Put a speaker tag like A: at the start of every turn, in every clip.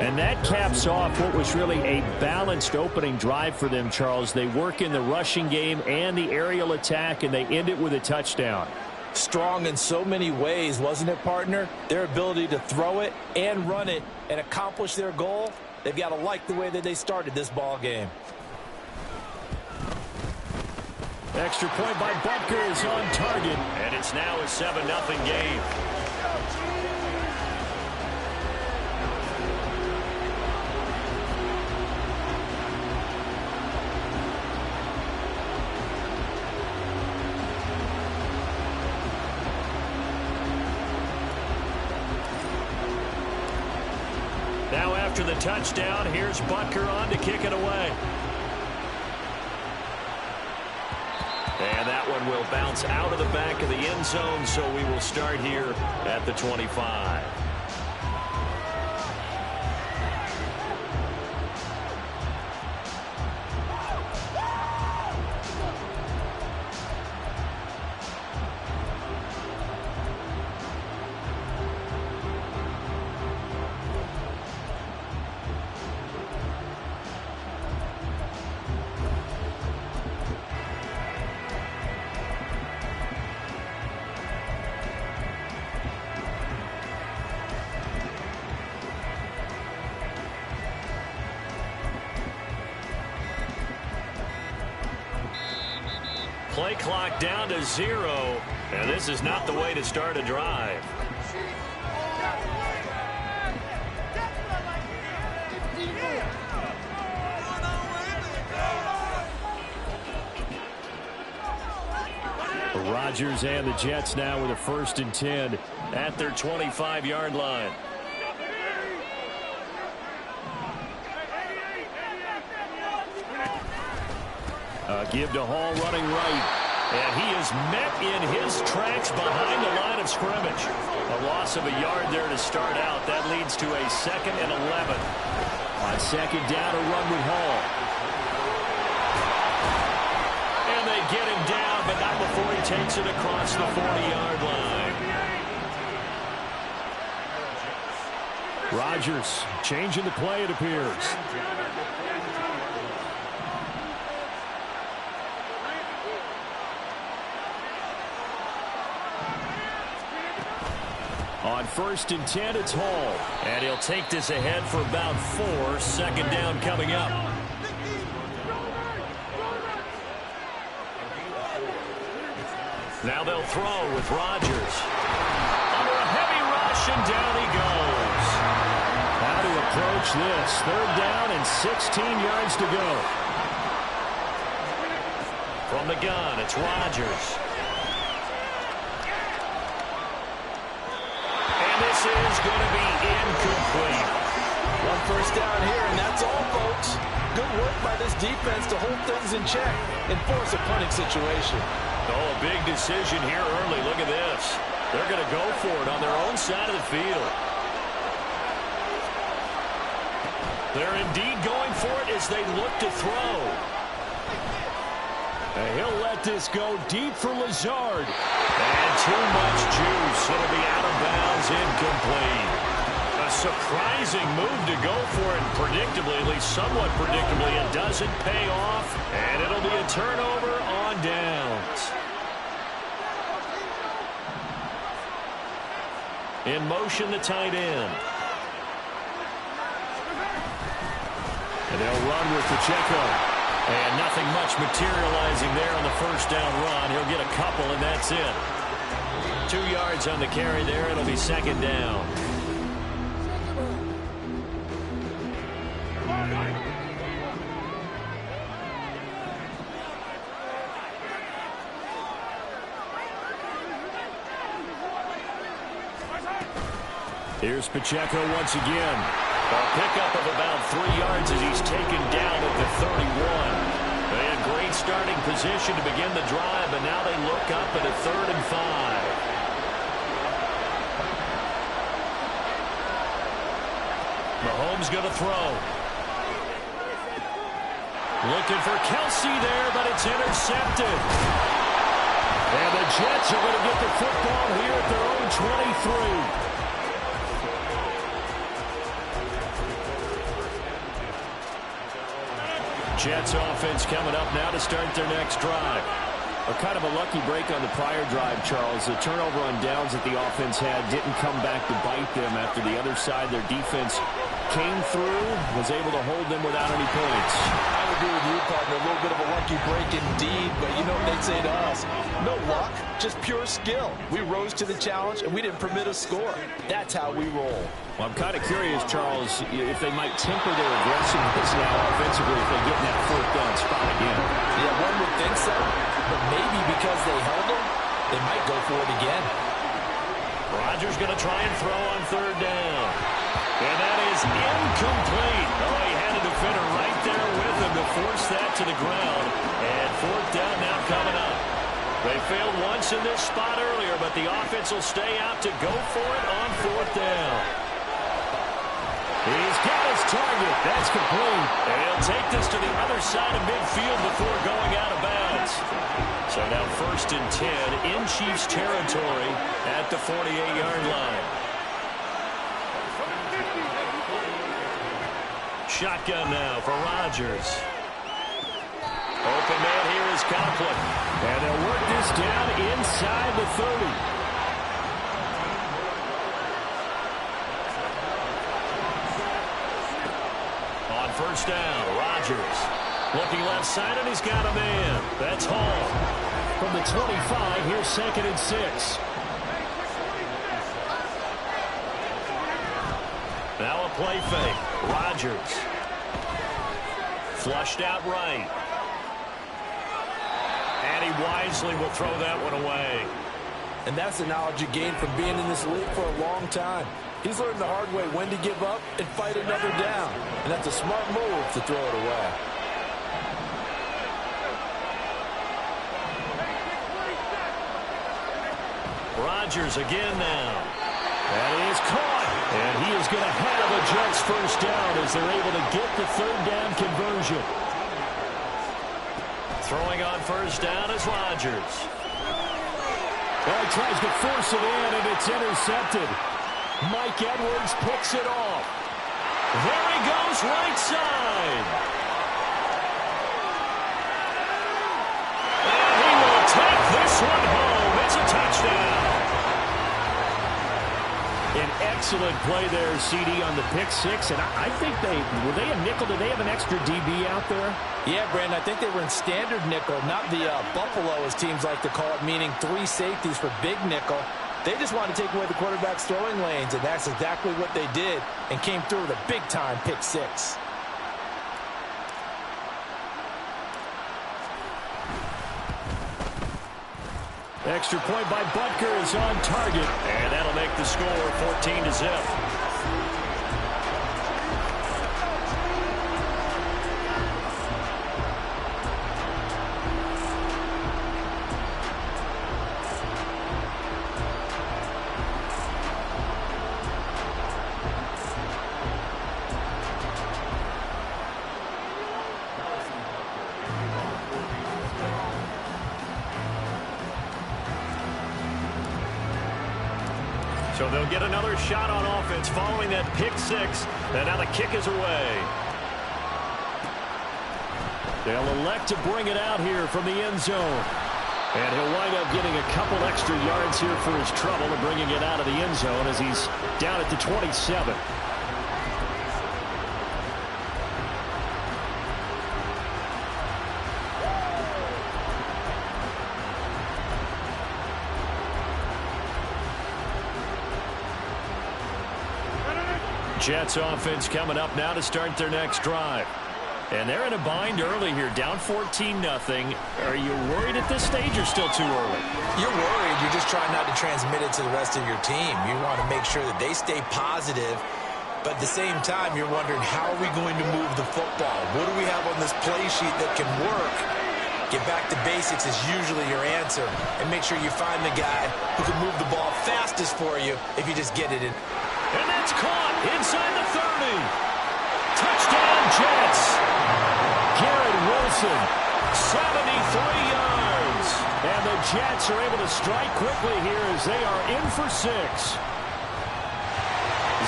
A: And that caps off what was really a balanced opening drive for them, Charles. They work in the rushing game and the aerial attack, and they end it with a touchdown.
B: Strong in so many ways, wasn't it, partner? Their ability to throw it and run it and accomplish their goal, they've got to like the way that they started this ball game.
A: Extra point by Butker is on target, and it's now a 7-0 game. Now after the touchdown, here's Butker on to kick it away. And that one will bounce out of the back of the end zone, so we will start here at the 25. Play clock down to 0, and this is not the way to start a drive. Rodgers and the Jets now with a 1st and 10 at their 25-yard line. Give to Hall running right. And he is met in his tracks behind the line of scrimmage. A loss of a yard there to start out. That leads to a 2nd and 11. On 2nd down, a run with Hall. And they get him down, but not before he takes it across the 40-yard line. Rodgers changing the play, it appears. On 1st and 10, it's Hall. And he'll take this ahead for about 4. 2nd down coming up. Now they'll throw with Rodgers. Under a heavy rush, and down he goes. How to approach this. 3rd down and 16 yards to go. From the gun, it's Rodgers. This is going to be incomplete.
B: 1 first down here, and that's all, folks. Good work by this defense to hold things in check and force a punting situation.
A: Oh, a big decision here early. Look at this. They're going to go for it on their own side of the field. They're indeed going for it as they look to throw. And he'll let this go deep for Lazard. And too much juice. It'll be out of bounds, incomplete. A surprising move to go for it, predictably, at least somewhat predictably. It doesn't pay off, and it'll be a turnover on downs. In motion, the tight end. And they'll run with Pacheco. And nothing much materializing there on the 1st down run. He'll get a couple, and that's it. 2 yards on the carry there. It'll be 2nd down. Here's Pacheco once again. A pickup of about 3 yards as he's taken down at the 31. They had great starting position to begin the drive, but now they look up at a 3rd and 5. Mahomes going to throw. Looking for Kelsey there, but it's intercepted. And the Jets are going to get the football here at their own 23. Jets offense coming up now to start their next drive.
C: Kind of a lucky break on the prior drive, Charles. The turnover on downs that the offense had didn't come back to bite them after the other side. Their defense came through, was able to hold them without any points.
B: I would agree with you, partner. A little bit of a lucky break indeed, but you know what they'd say to us? No luck, just pure skill. We rose to the challenge, and we didn't permit a score. That's how we roll.
C: Well, I'm kind of curious, Charles, if they might temper their aggressiveness now offensively if they get in that fourth down spot again.
B: Yeah, one would think so, but maybe because they held them, they might go for it again.
A: Rodgers going to try and throw on third down. And that is incomplete. Oh, he had a defender right there with him to force that to the ground. And fourth down now coming up. They failed once in this spot earlier, but the offense will stay out to go for it on fourth down. He's got his target. That's complete. And he'll take this to the other side of midfield before going out of bounds. So now 1st and 10 in Chiefs territory at the 48-yard line. Shotgun now for Rodgers. Open man here is Conklin. And they'll work this down inside the 30. On first down, Rodgers. Looking left side, and he's got a man. That's Hall. From the 25, here's 2nd and 6. Now a play fake. Rodgers. Flushed out right. And he wisely will throw that one away.
B: And that's the knowledge you gain from being in this league for a long time. He's learned the hard way when to give up and fight another down. And that's a smart move to throw it away.
A: Rodgers again now. That is caught. And he is going to have a Jets first down as they're able to get the third down conversion. Throwing on first down is Rodgers.
B: Well, he tries to force it in, and it's intercepted. Mike Edwards picks it off.
A: There he goes, right side. And he will take this one home. It's a touchdown.
C: An excellent play there, CD, on the pick six. And I think were they a nickel? Did they have an extra DB out there?
B: Yeah, Brandon, I think they were in standard nickel, not the Buffalo, as teams like to call it, meaning 3 safeties for big nickel. They just wanted to take away the quarterback's throwing lanes, and that's exactly what they did, and came through with a big-time pick six.
A: Extra point by Butker is on target, and that'll make the score 14-0. So they'll get another shot on offense following that pick six. And now the kick is away. They'll elect to bring it out here from the end zone. And he'll wind up getting a couple extra yards here for his trouble and bringing it out of the end zone as he's down at the 27. Jets offense coming up now to start their next drive. And they're in a bind early here, down 14-0. Are you worried at this stage or still too early?
B: You're worried. You're just trying not to transmit it to the rest of your team. You want to make sure that they stay positive. But at the same time, you're wondering, how are we going to move the football? What do we have on this play sheet that can work? Get back to basics is usually your answer. And make sure you find the guy who can move the ball fastest for you if you just get it in.
A: And that's caught inside the 30. Touchdown, Jets. Garrett Wilson, 73 yards. And the Jets are able to strike quickly here as they are in for 6.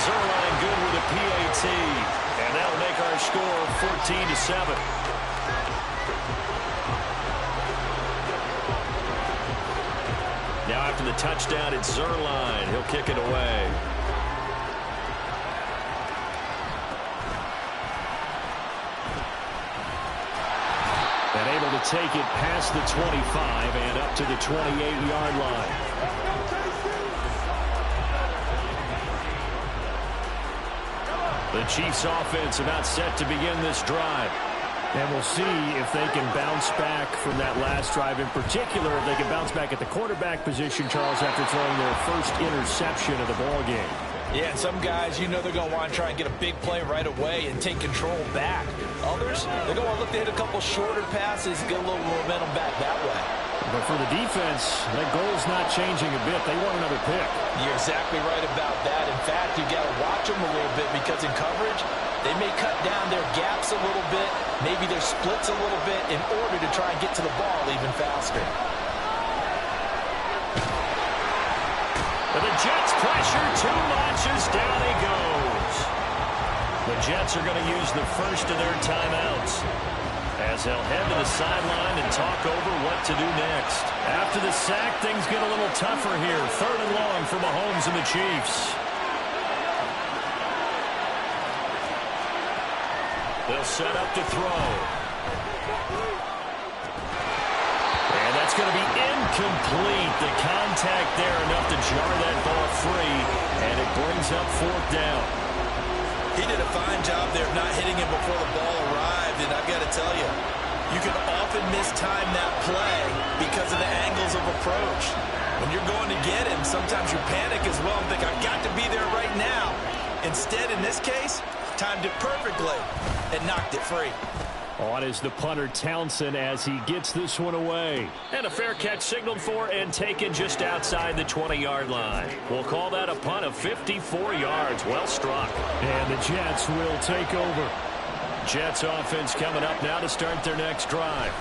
A: Zuerlein good with a PAT. And that'll make our score 14-7. Now after the touchdown, it's Zuerlein. He'll kick it away. And able to take it past the 25 and up to the 28-yard line. The Chiefs offense about set to begin this drive. And we'll see if they can bounce back from that last drive. In particular, if they can bounce back at the quarterback position, Charles, after throwing their first interception of the ballgame.
B: Yeah, and some guys, you know they're going to want to try and get a big play right away and take control back. Others, they're going to look to hit a couple shorter passes, get a little momentum back that way.
A: But for the defense, that goal's not changing a bit. They want another pick.
B: You're exactly right about that. In fact, you got to watch them a little bit because in coverage, they may cut down their gaps a little bit, maybe their splits a little bit in order to try and get to the ball even faster.
A: But the Jets pressure too much as down he goes. The Jets are going to use the first of their timeouts as they'll head to the sideline and talk over what to do next. After the sack, things get a little tougher here. 3rd and long for Mahomes and the Chiefs. They'll set up to throw. And that's going to be incomplete. The contact there enough to jar that ball free, and it brings up 4th down.
B: He did a fine job there of not hitting him before the ball arrived, and I've got to tell you, you can often mistime that play because of the angles of approach. When you're going to get him, sometimes you panic as well and think, I've got to be there right now. Instead, in this case, timed it perfectly and knocked it free.
A: On is the punter Townsend as he gets this one away. And a fair catch signaled for and taken just outside the 20-yard line. We'll call that a punt of 54 yards. Well struck. And the Jets will take over. Jets offense coming up now to start their next drive.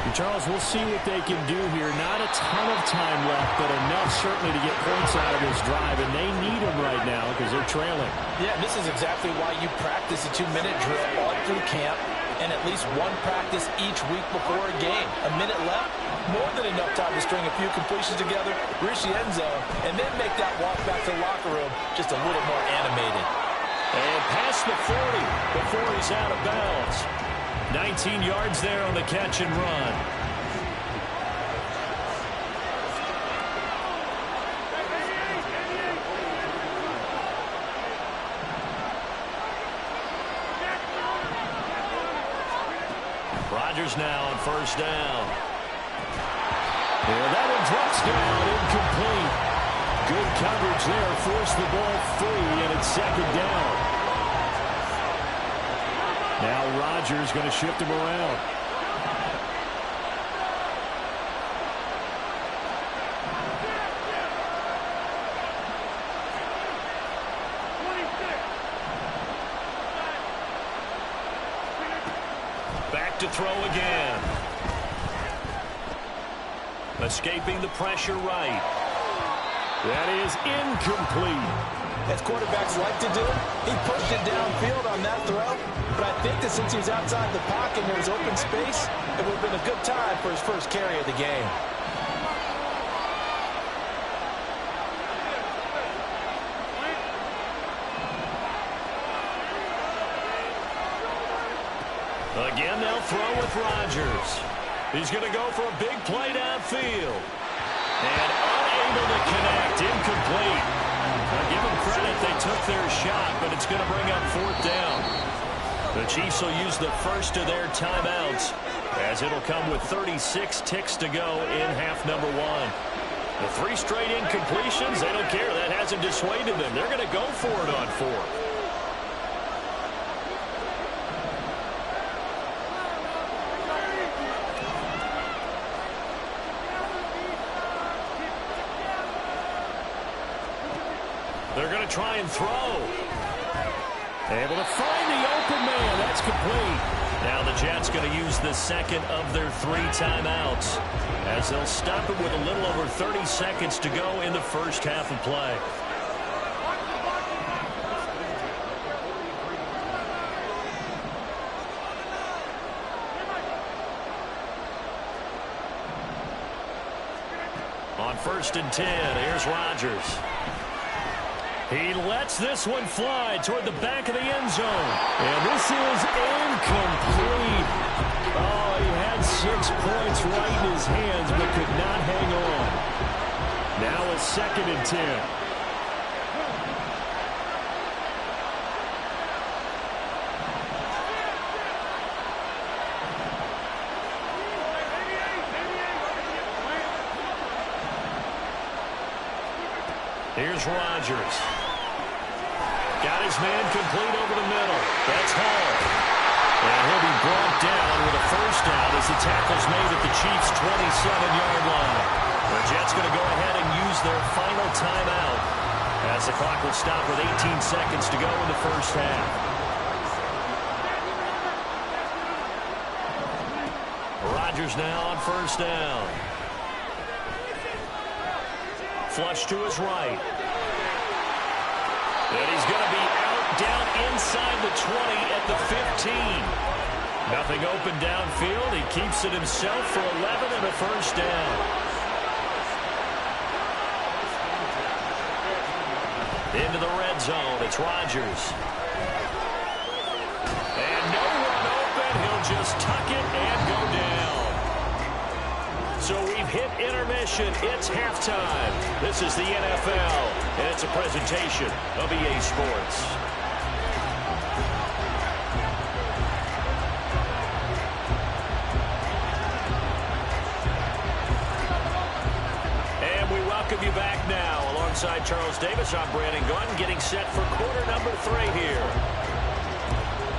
A: And Charles, we'll see what they can do here. Not a ton of time left, but enough certainly to get points out of this drive. And they need them right now because they're trailing.
B: Yeah, this is exactly why you practice a 2-minute drill all through camp and at least one practice each week before a game. A minute left, more than enough time to string a few completions together, reach the end zone, and then make that walk back to the locker room just a little more animated.
A: And past the 40 before he's out of bounds. 19 yards there on the catch and run. Rodgers now on 1st down. And that one drops down, incomplete. Good coverage there, forced the ball free, and it's 2nd down. Now Rodgers going to shift him around. Back to throw again. Escaping the pressure right. That is incomplete.
B: As quarterbacks like to do, he pushed it downfield on that throw. But I think that since he was outside the pocket and there was open space, it would have been a good time for his first carry of the game.
A: Again, they'll throw with Rodgers. He's going to go for a big play downfield. And unable to connect, incomplete. Now give them credit, they took their shot, but it's going to bring up 4th down. The Chiefs will use the first of their timeouts as it'll come with 36 ticks to go in half number 1. The 3 straight incompletions, they don't care. That hasn't dissuaded them. They're going to go for it on 4th. They're going to try and throw. Able to find the open man. That's complete. Now the Jets going to use the second of their 3 timeouts as they'll stop it with a little over 30 seconds to go in the first half of play. on 1st and 10. Here's Rodgers. He lets this one fly toward the back of the end zone. And this is incomplete. Oh, he had 6 points right in his hands but could not hang on. Now a 2nd and 10. Here's Rodgers. Got his man complete over the middle. That's Hall. And he'll be brought down with a 1st down as the tackle's made at the Chiefs' 27-yard line. The Jets going to go ahead and use their final timeout as the clock will stop with 18 seconds to go in the 1st half. Rodgers now on 1st down. Flush to his right. And he's going to be out down inside the 20 at the 15. Nothing open downfield. He keeps it himself for 11 and a 1st down. Into the red zone. It's Rodgers. And no one open. He'll just tuck it and go down. So we've hit intermission. It's halftime. This is the NFL, and it's a presentation of EA Sports. And we welcome you back now. Alongside Charles Davis, I'm Brandon Gaudin, getting set for quarter number 3 here.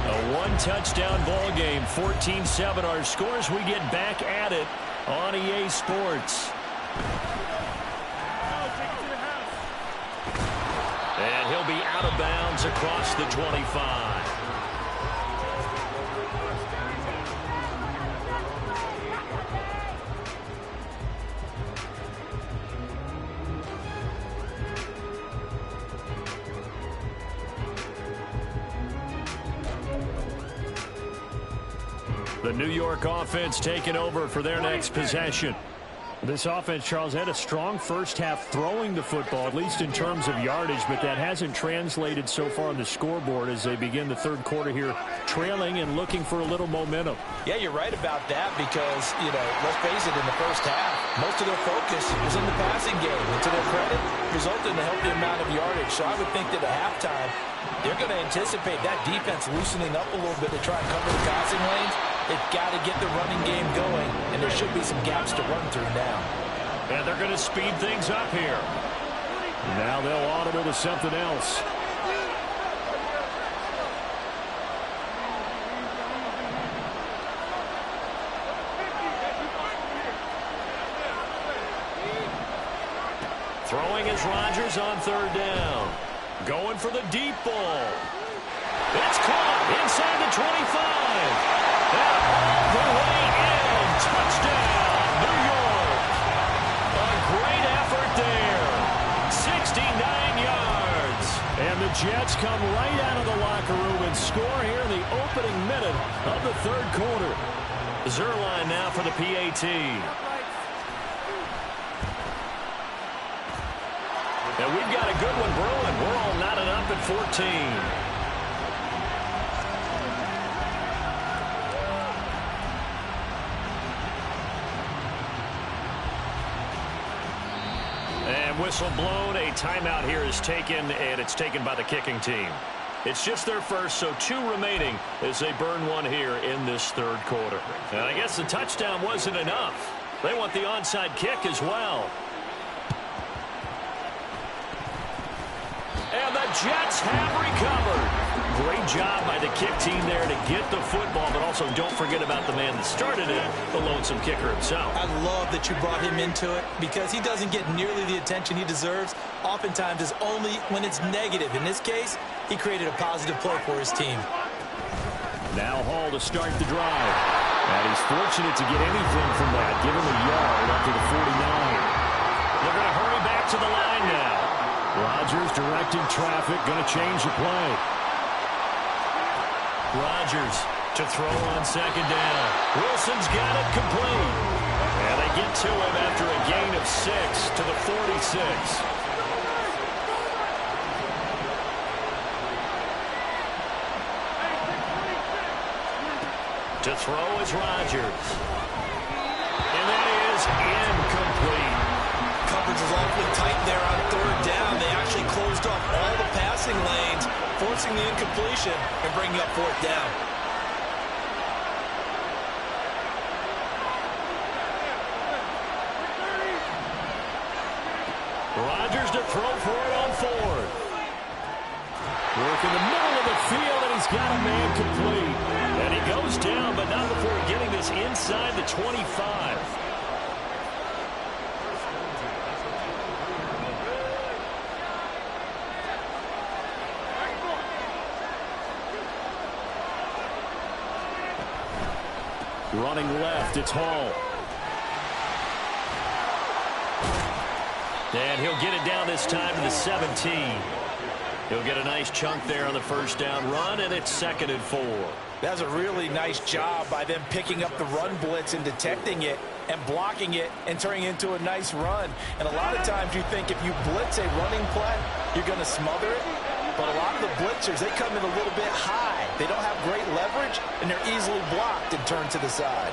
A: A 1-touchdown ball game, 14-7 our scores. We get back at it on EA Sports. And he'll be out of bounds across the 25. The New York offense taking over for their next possession. This offense, Charles, had a strong 1st half throwing the football, at least in terms of yardage, but that hasn't translated so far on the scoreboard as they begin the 3rd quarter here, trailing and looking for a little momentum.
B: Yeah, you're right about that because, let's face it, in the 1st half, most of their focus was in the passing game. And to their credit, resulted in a healthy amount of yardage. So I would think that at halftime, they're going to anticipate that defense loosening up a little bit to try and cover the passing lanes. They've got to get the running game going, and there should be some gaps to run through now.
A: And they're going to speed things up here.
C: Now they'll audible to something else.
A: Throwing is Rodgers on 3rd down. Going for the deep ball. It's caught inside the 25. All the way in. Touchdown, New York. A great effort there. 69 yards.
C: And the Jets come right out of the locker room and score here in the opening minute of the 3rd quarter.
A: Zuerlein now for the PAT. And we've got a good one brewing. We're all knotted up at 14. And whistle blown. A timeout here is taken, and it's taken by the kicking team. It's just their 1st, so 2 remaining as they burn one here in this 3rd quarter. And I guess the touchdown wasn't enough. They want the onside kick as well. And the Jets have recovered. Great job by the kick team there to get the football, but also don't forget about the man that started it, the lonesome kicker himself.
B: I love that you brought him into it because he doesn't get nearly the attention he deserves. Oftentimes it's only when it's negative. In this case, he created a positive play for his team.
C: Now Hall to start the drive. And he's fortunate to get anything from that. Give him a yard up to the 49.
A: They're going to hurry back to the line now.
C: Rodgers directing traffic, going to change the play.
A: Rodgers to throw on 2nd down. Wilson's got it complete. And they get to him after a gain of 6 to the 46. To throw is Rodgers. And that is incomplete.
B: Coverage was awfully tight there on third down. They actually closed off all the passing lanes, forcing the incompletion and bringing up fourth down.
A: Rodgers to throw for it on fourth. Work in the middle of the field, and he's got a man complete. And he goes down, but not before getting this inside the 25. Running left, it's Hall. And he'll get it down this time to the 17. He'll get a nice chunk there on the first down run, and it's 2nd and 4.
B: That's a really nice job by them picking up the run blitz and detecting it and blocking it and turning it into a nice run. And a lot of times you think if you blitz a running play, you're going to smother it. But a lot of the blitzers, they come in a little bit high. They don't have great leverage, and they're easily blocked and turned to the side.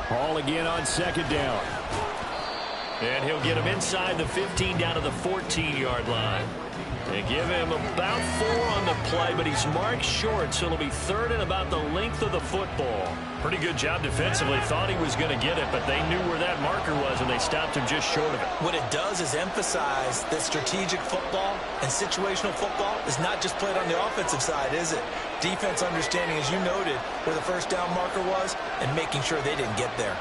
A: Hall again on 2nd down. And he'll get him inside the 15 down to the 14-yard line. They give him about 4 on the play, but he's marked short, so it'll be 3rd and about the length of the football. Pretty good job defensively. Thought he was going to get it, but they knew where that marker was, and they stopped him just short of it.
B: What it does is emphasize that strategic football and situational football is not just played on the offensive side, is it? Defense understanding, as you noted, where the first down marker was and making sure they didn't get there.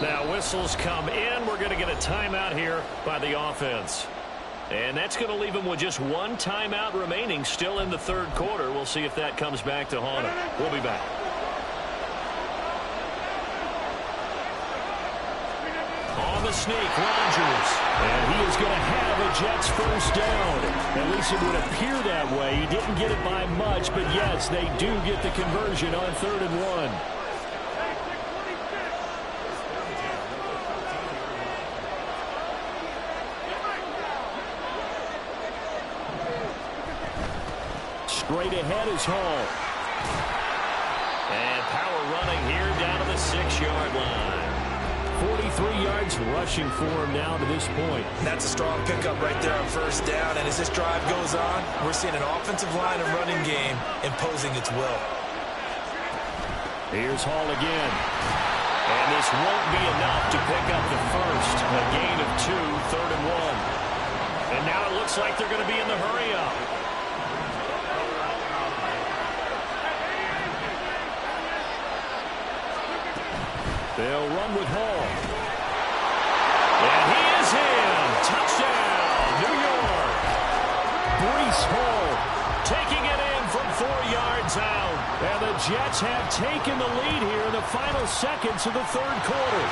A: Now whistles come in. We're going to get a timeout here by the offense. And that's going to leave them with just one timeout remaining still in the 3rd quarter. We'll see if that comes back to haunt them. We'll be back. On the sneak, Rodgers. And he is going to have a Jets first down. At least it would appear that way. He didn't get it by much, but yes, they do get the conversion on 3rd and 1. Straight ahead is Hall. And power running here down to the 6-yard line. 43 yards rushing for him now to this point.
B: That's a strong pickup right there on first down. And as this drive goes on, we're seeing an offensive line and running game imposing its will.
A: Here's Hall again. And this won't be enough to pick up the first. A gain of 2, 3rd and 1. And now it looks like they're going to be in the hurry-up. They'll run with Hall. And he is in. Touchdown, New York. Breece Hall taking it in from 4 yards out. And the Jets have taken the lead here in the final seconds of the 3rd quarter.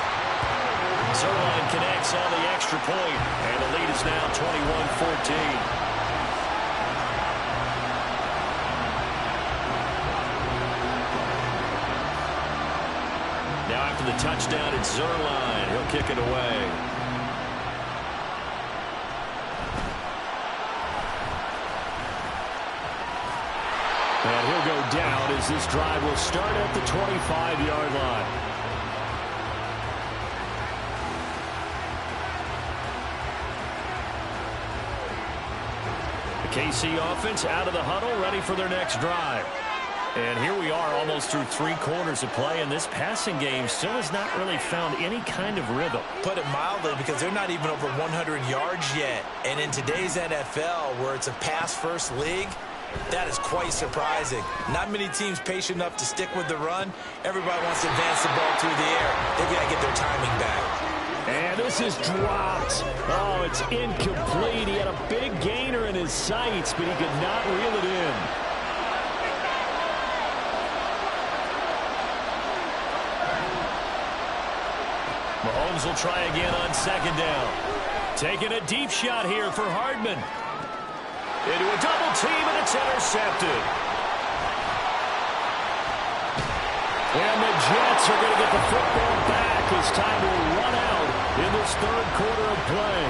A: Zuerlein connects on the extra point, and the lead is now 21-14. Now after the touchdown, it's Zuerlein. He'll kick it away. And he'll go down as this drive will start at the 25-yard line. The KC offense out of the huddle, ready for their next drive. And here we are almost through 3 quarters of play, and this passing game still has not really found any kind of rhythm.
B: Put it mildly, because they're not even over 100 yards yet. And in today's NFL, where it's a pass-first league, that is quite surprising. Not many teams patient enough to stick with the run. Everybody wants to advance the ball through the air. They've got to get their timing back.
A: And this is dropped. Oh, it's incomplete. He had a big gainer in his sights, but he could not reel it in. Mahomes will try again on second down. Taking a deep shot here for Hardman. Into a double team, and it's intercepted. And the Jets are going to get the football back as time will run out in this third quarter of play.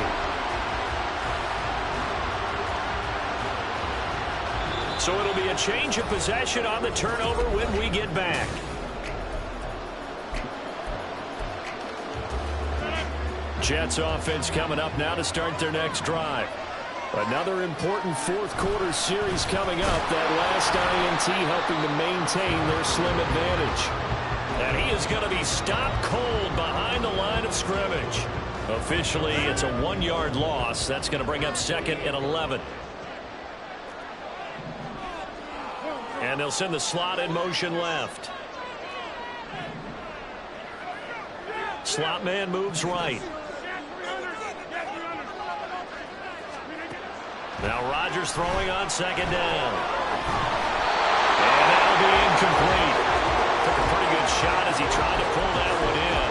A: So it'll be a change of possession on the turnover when we get back. Jets offense coming up now to start their next drive. Another important fourth quarter series coming up. That last INT helping to maintain their slim advantage. And he is going to be stopped cold behind the line of scrimmage. Officially, it's a 1-yard loss. That's going to bring up second and 11. And they'll send the slot in motion left. Slot man moves right. Now Rodgers throwing on second down. And that'll be incomplete. Took a pretty good shot as he tried to pull that one in.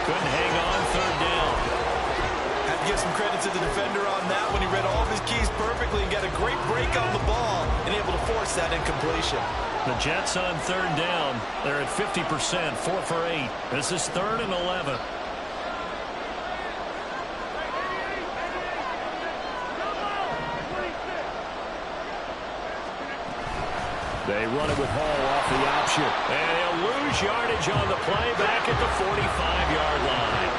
A: Couldn't hang on third down.
B: Have to give some credit to the defender on that one. He read all of his keys perfectly and got a great break on the ball and able to force that incompletion.
A: The Jets on third down. They're at 50%, 4 for 8. This is third and 11. They run it with Hall off the option. And he'll lose yardage on the play back at the 45-yard line.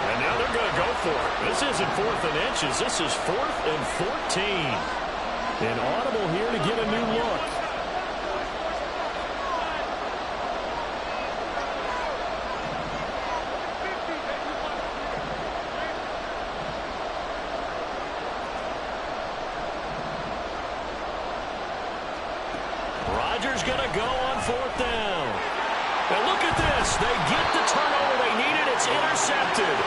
A: And now they're going to go for it. This isn't 4th and inches. This is 4th and 14. An audible here to get a new look. Rodgers going to go on 4th down. Now look at this. They get the turnover they needed. It's intercepted.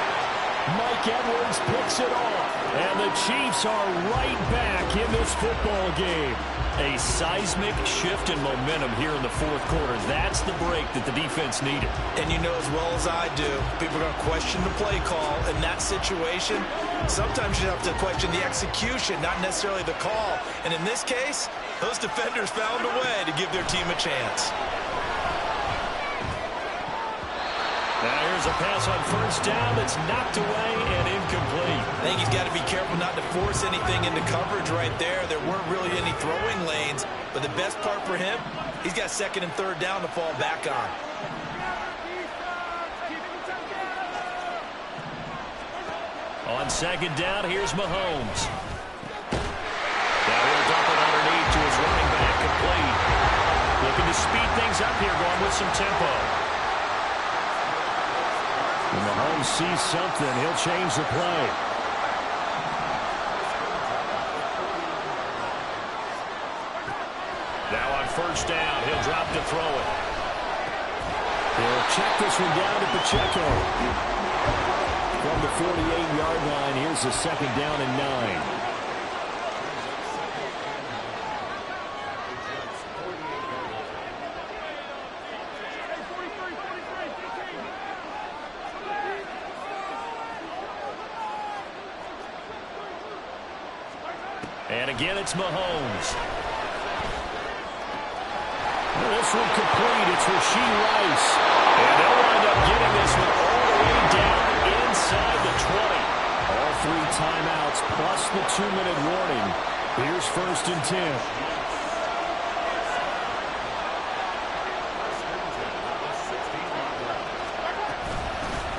A: Mike Edwards picks it off. And the Chiefs are right back in this football game. A seismic shift in momentum here in the fourth quarter. That's the break that the defense needed.
B: And you know as well as I do, people are going to question the play call in that situation. Sometimes you have to question the execution, not necessarily the call. And in this case, those defenders found a way to give their team a chance.
A: Now here's a pass on first down that's knocked away and incomplete.
B: I think he's got to be careful not to force anything into coverage right there. There weren't really any throwing lanes, but the best part for him, he's got second and third down to fall back on.
A: On second down, here's Mahomes. Now he'll dump it underneath to his running back, complete. Looking to speed things up here, going with some tempo. When Mahomes sees something, he'll change the play. Now on first down, he'll drop to throw it. He'll check this one down to Pacheco. From the 48-yard line, here's the second down and 9. And again, it's Mahomes. This one complete. It's Rashee Rice. And they'll wind up getting this one all the way down inside the 20. All 3 timeouts plus the 2-minute warning. Here's first and 10.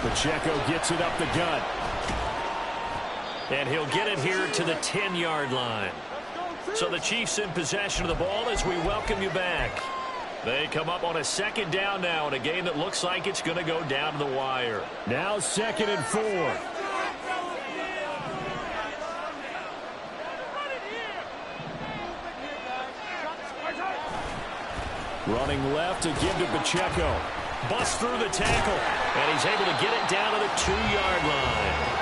A: Pacheco gets it up the gut. And he'll get it here to the 10-yard line. So the Chiefs in possession of the ball as we welcome you back. They come up on a second down now in a game that looks like it's going to go down to the wire. Now second and 4. Running left to give to Pacheco. Busts through the tackle. And he's able to get it down to the 2-yard line.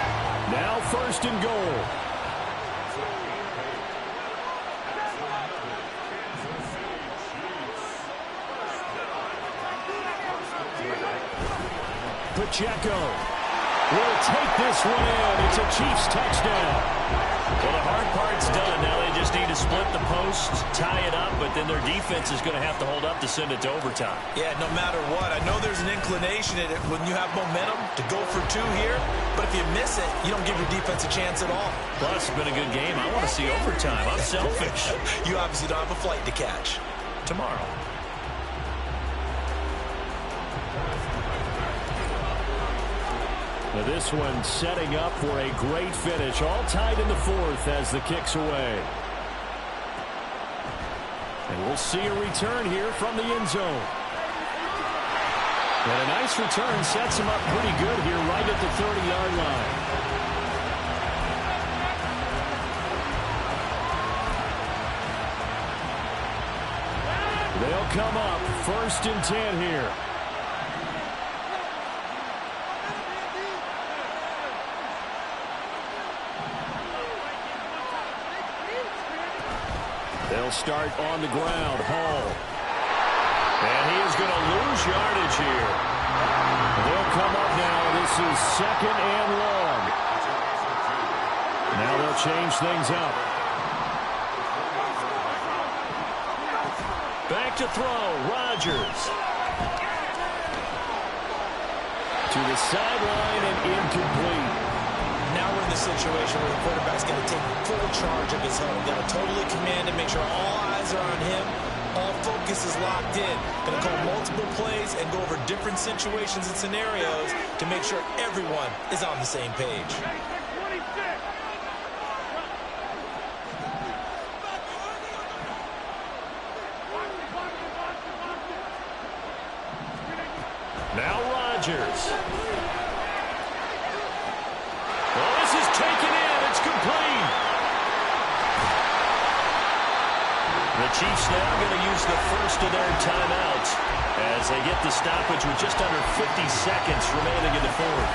A: Now first and goal. Pacheco. will take this one in. It's a Chiefs touchdown. Well, the hard part's done. Now they just need to split the post, tie it up, but then their defense is going to have to hold up to send it to overtime.
B: Yeah, no matter what. I know there's an inclination in it when you have momentum to go for two here, but if you miss it, you don't give your defense a chance at all.
A: Plus, it's been a good game. I want to see overtime. I'm selfish.
B: You obviously don't have a flight to catch.
A: Tomorrow. Now this one setting up for a great finish. All tied in the fourth as the kick's away. And we'll see a return here from the end zone. And a nice return sets him up pretty good here right at the 30-yard line. They'll come up 1st and 10 here. They'll start on the ground. Hall. And he is going to lose yardage here. They'll come up now. This is 2nd and long. Now they'll change things up. Back to throw. Rodgers. To the sideline and incomplete.
B: Now we're in the situation where the quarterback's going to take full charge of his home. Got to totally command it, make sure all eyes are on him. All focus is locked in. Going to call multiple plays and go over different situations and scenarios to make sure everyone is on the same page.
A: Now Rodgers. Well, this is taken in. It's complete. The Chiefs now going to use the first of their timeouts as they get the stoppage with just under 50 seconds remaining in the fourth.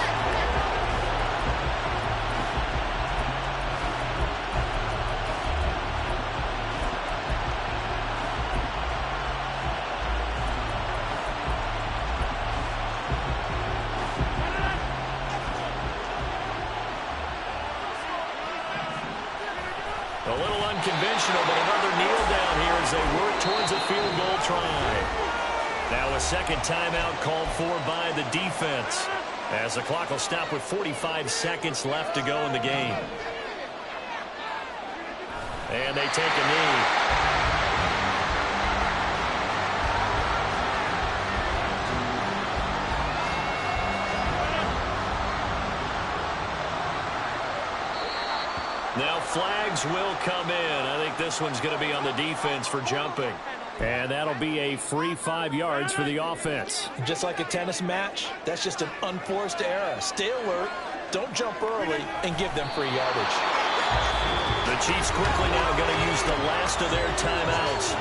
A: A little unconventional, but another kneel down here as they work towards a field goal try. Now a second timeout called for by the defense as the clock will stop with 45 seconds left to go in the game. And they take a knee. Now flags will come in. I think this one's going to be on the defense for jumping. And that'll be a free 5 yards for the offense.
B: Just like a tennis match, that's just an unforced error. Stay alert, don't jump early, and give them free yardage.
A: The Chiefs quickly now going to use the last of their timeouts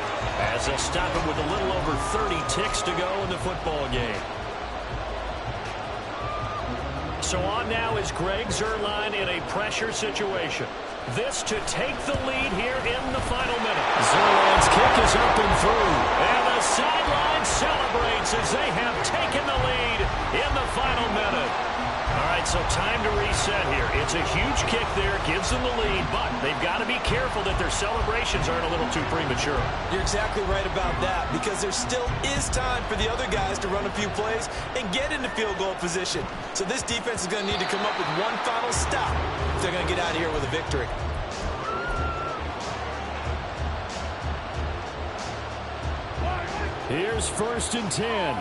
A: as they'll stop it with a little over 30 ticks to go in the football game. So on now is Greg Zuerlein in a pressure situation. This to take the lead here in the final minute. Zuerlein's kick is up and through. And the sideline celebrates as they have taken the lead in the final minute. All right, so time to reset here. It's a huge kick there, gives them the lead, but they've got to be careful that their celebrations aren't a little too premature.
B: You're exactly right about that, because there still is time for the other guys to run a few plays and get into field goal position. So this defense is going to need to come up with one final stop if they're going to get out of here with a victory.
A: Here's 1st and 10.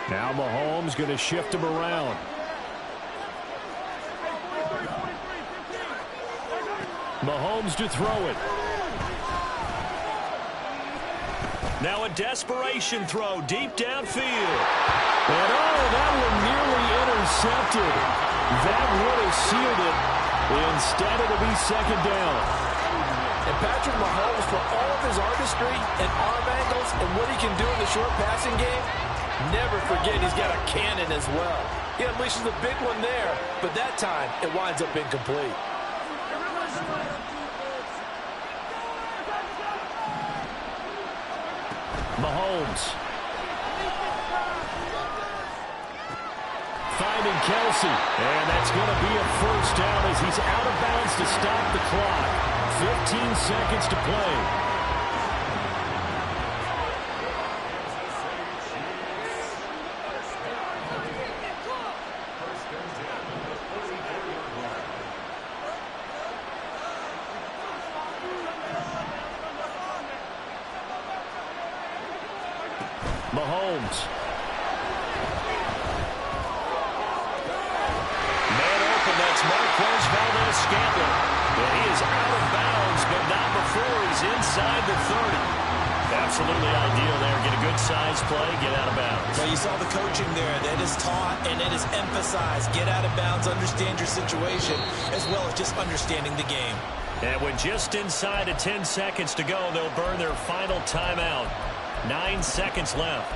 A: Now Mahomes going to shift him around. Mahomes to throw it. Now a desperation throw deep downfield. And that one nearly intercepted. That would have sealed it. Instead, it'll be 2nd down.
B: And Patrick Mahomes, for all of his artistry and arm angles and what he can do in the short passing game, never forget he's got a cannon as well. He unleashes a big one there, but that time it winds up incomplete.
A: Mahomes. finding Kelsey. And that's going to be a first down as he's out of bounds to stop the clock. 15 seconds to play. Mahomes. Man open, that's Marquez Valdes-Scantling. And he is out of bounds, but not before he's inside the 30. Absolutely ideal there. Get a good size play, get out of bounds.
B: Well, you saw the coaching there. That is taught and it is emphasized. Get out of bounds, understand your situation, as well as just understanding the game.
A: And with just inside of 10 seconds to go, they'll burn their final timeout. 9 seconds left.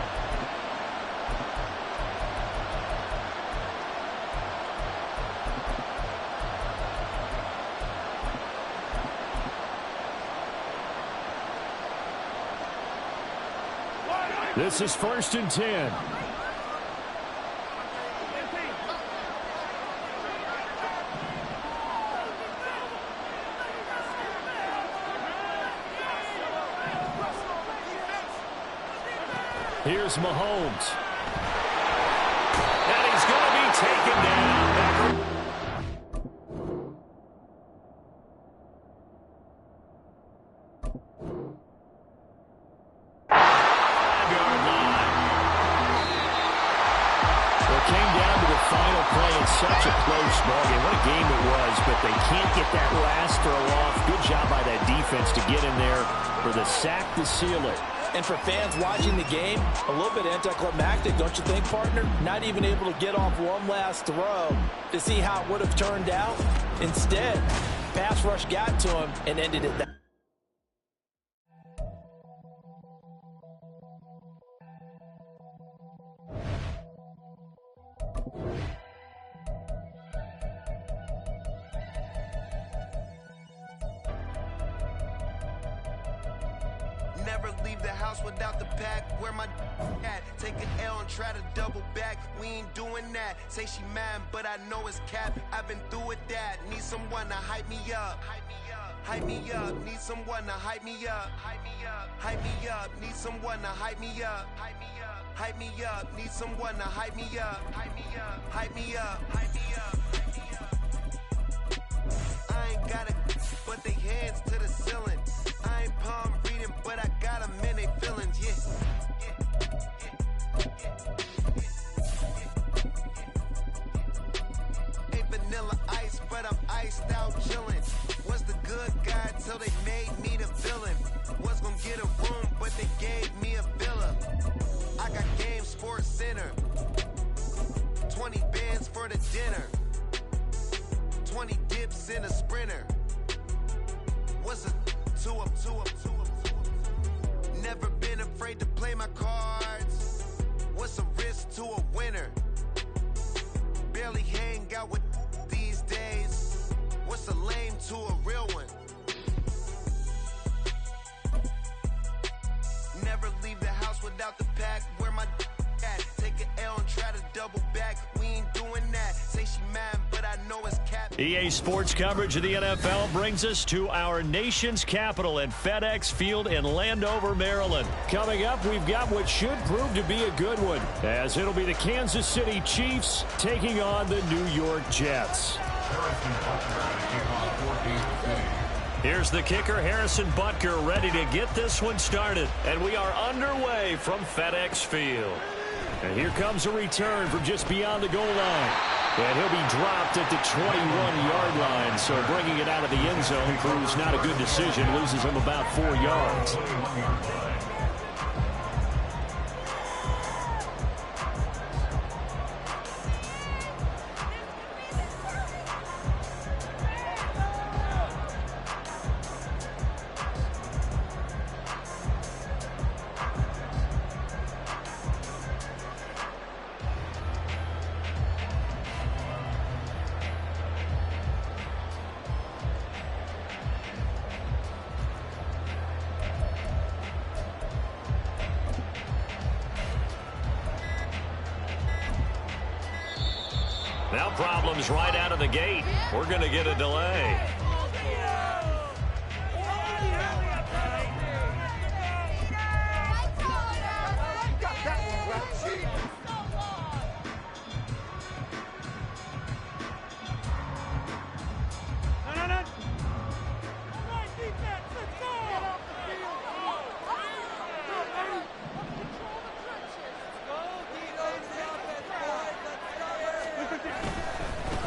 A: This is 1st and 10. Here's Mahomes. And he's going to be taken down. Such a close ball game. What a game it was, but they can't get that last throw off. Good job by that defense to get in there for the sack to seal it.
B: And for fans watching the game, a little bit anticlimactic, don't you think, partner? Not even able to get off one last throw to see how it would have turned out. Instead, pass rush got to him and ended it that.
D: Never leave the house without the pack. Where my at? Take an L and try to double back. We ain't doing that. Say she mad, but I know it's cap. I've been through with that. Need someone to hype me up. Hype me up. Need someone to hype me up. Hype me up. Need someone to hype me up. Hype me up. Need someone to hype me up. Hype me up. I ain't got it, but they hands to the ceiling. I ain't palm reading, but I got them in they feelings, yeah. Ain't vanilla ice, but I'm iced out chillin'. Was the good guy till they made me the villain. Was gonna get a room, but they gave me a villa. I got Game Sports Center. 20 bands for the dinner. 20 dips in a sprinter. What's a two up? Never been afraid to play my cards. What's a risk to a winner? Barely hang out with these days. What's a lame to a real one? Never leave the house without the pack. Where my at? Take an L and try to double back. We ain't doing that. Say she mad, but I know it's cap. EA Sports coverage of the NFL brings us to our nation's capital at FedEx Field in Landover, Maryland. Coming up, we've got what should prove to be a good one, as it'll be the Kansas City Chiefs taking on the New York Jets. Here's the kicker, Harrison Butker, ready to get this one started. And we are underway from FedEx Field. And here comes a return from just beyond the goal line. And he'll be dropped at the 21-yard line. So bringing it out of the end zone proves not a good decision. Loses him about 4 yards.
A: Well, problems right out of the gate. We're going to get a delay.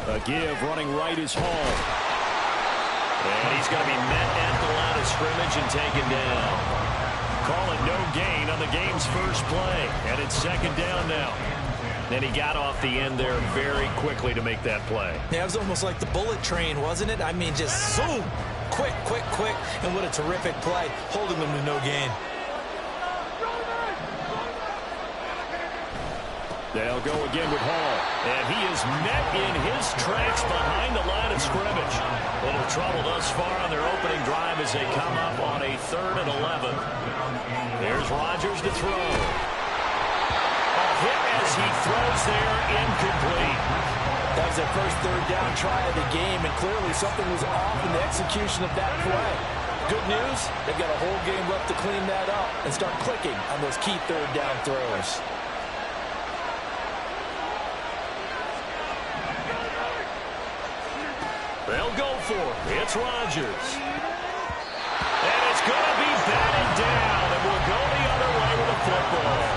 C: A give running right is Hall.
A: And he's going to be met at the line of scrimmage and taken down. Call it no gain on the game's first play. And it's second down now. And he got off the end there very quickly to make that play.
B: Yeah, it was almost like the bullet train, wasn't it? I mean, just zoom. Quick, quick, quick. And what a terrific play, holding them to no gain.
C: They'll go again with Hall.
A: And he is met in his tracks behind the line of scrimmage. A little trouble thus far on their opening drive as they come up on a 3rd and 11. There's Rodgers to throw. A hit as he throws there, incomplete.
B: That was their first 3rd down try of the game, and clearly something was off in the execution of that play. Good news, they've got a whole game left to clean that up and start clicking on those key 3rd down throws.
A: They'll go for it. It's Rodgers. And it's going to be batted down, and we'll go the other way with the football.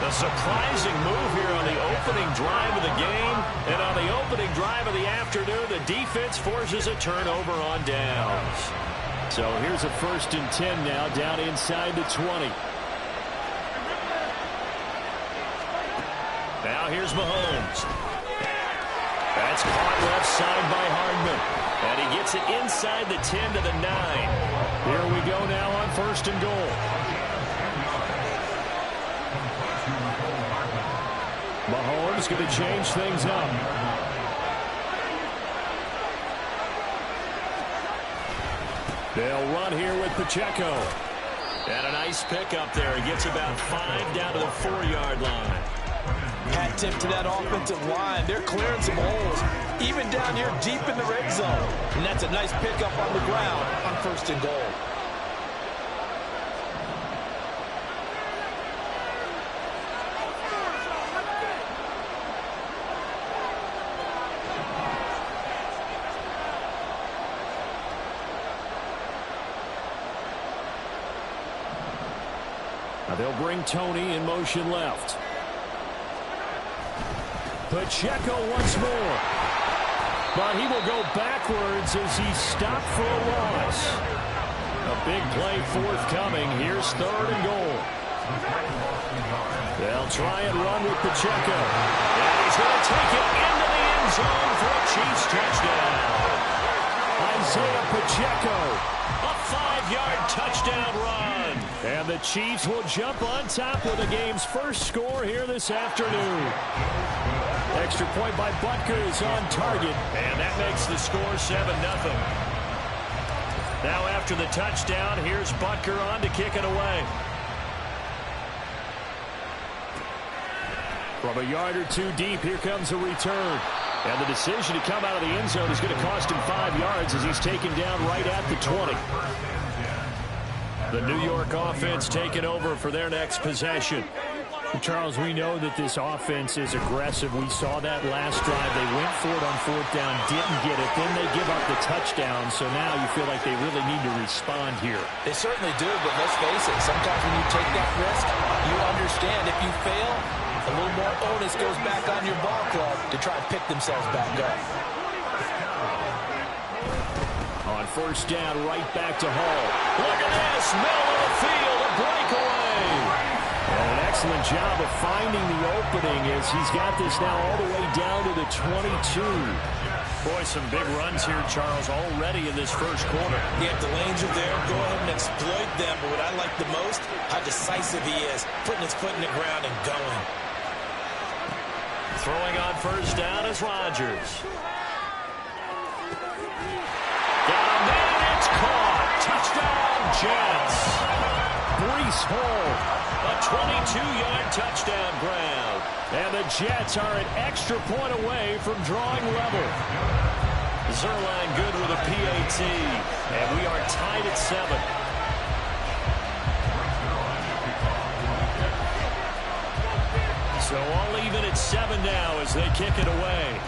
A: A surprising move here on the opening drive of the game, and on the opening drive of the afternoon, the defense forces a turnover on downs.
C: So here's a 1st and 10 now, down inside the 20.
A: Now here's Mahomes. That's caught left side by Hardman. And he gets it inside the 10 to the 9.
C: Here we go now on 1st and goal. Mahomes going to change things up. They'll run here with Pacheco.
A: And a nice pickup there. He gets about 5 down to the 4-yard line.
B: Hat tip to that offensive line. They're clearing some holes, even down here deep in the red zone. And that's a nice pickup on the ground on 1st and goal.
C: Now they'll bring Tony in motion left. Pacheco once more. But he will go backwards as he's stopped for a loss. A big play forthcoming. Here's 3rd and goal. They'll try and run with Pacheco.
A: And he's going to take it into the end zone for a Chiefs touchdown.
C: Isaiah Pacheco.
A: A 5-yard touchdown run.
C: And the Chiefs will jump on top with the game's first score here this afternoon. Extra point by Butker is on target.
A: And that makes the score 7-0. Now after the touchdown, here's Butker on to kick it away.
C: From a yard or 2 deep, here comes a return. And the decision to come out of the end zone is going to cost him 5 yards as he's taken down right at the 20. The New York offense taking over for their next possession.
E: Charles, we know that this offense is aggressive. We saw that last drive. They went for it on 4th down, didn't get it. Then they give up the touchdown. So now you feel like they really need to respond here.
B: They certainly do, but let's face it. Sometimes when you take that risk, you understand if you fail, a little more onus goes back on your ball club to try and pick themselves back up.
C: On 1st down, right back to Hall. Look at this. Middle of the field, a breakaway. And an excellent job of finding the opening as he's got this now all the way down to the 22.
A: Boy, some big runs here, Charles, already in this first quarter.
B: Yeah, if the lanes are there, go ahead and exploit them. But what I like the most, how decisive he is, putting his foot in the ground and going.
A: Throwing on 1st down is Rodgers. Got him there, and it's caught. Touchdown, Jets.
C: Breece Hall.
A: A 22-yard touchdown grab.
E: And the Jets are an extra point away from drawing level.
A: Zuerlein good with a PAT. And we are tied at 7. So all even at 7 now as they kick it away.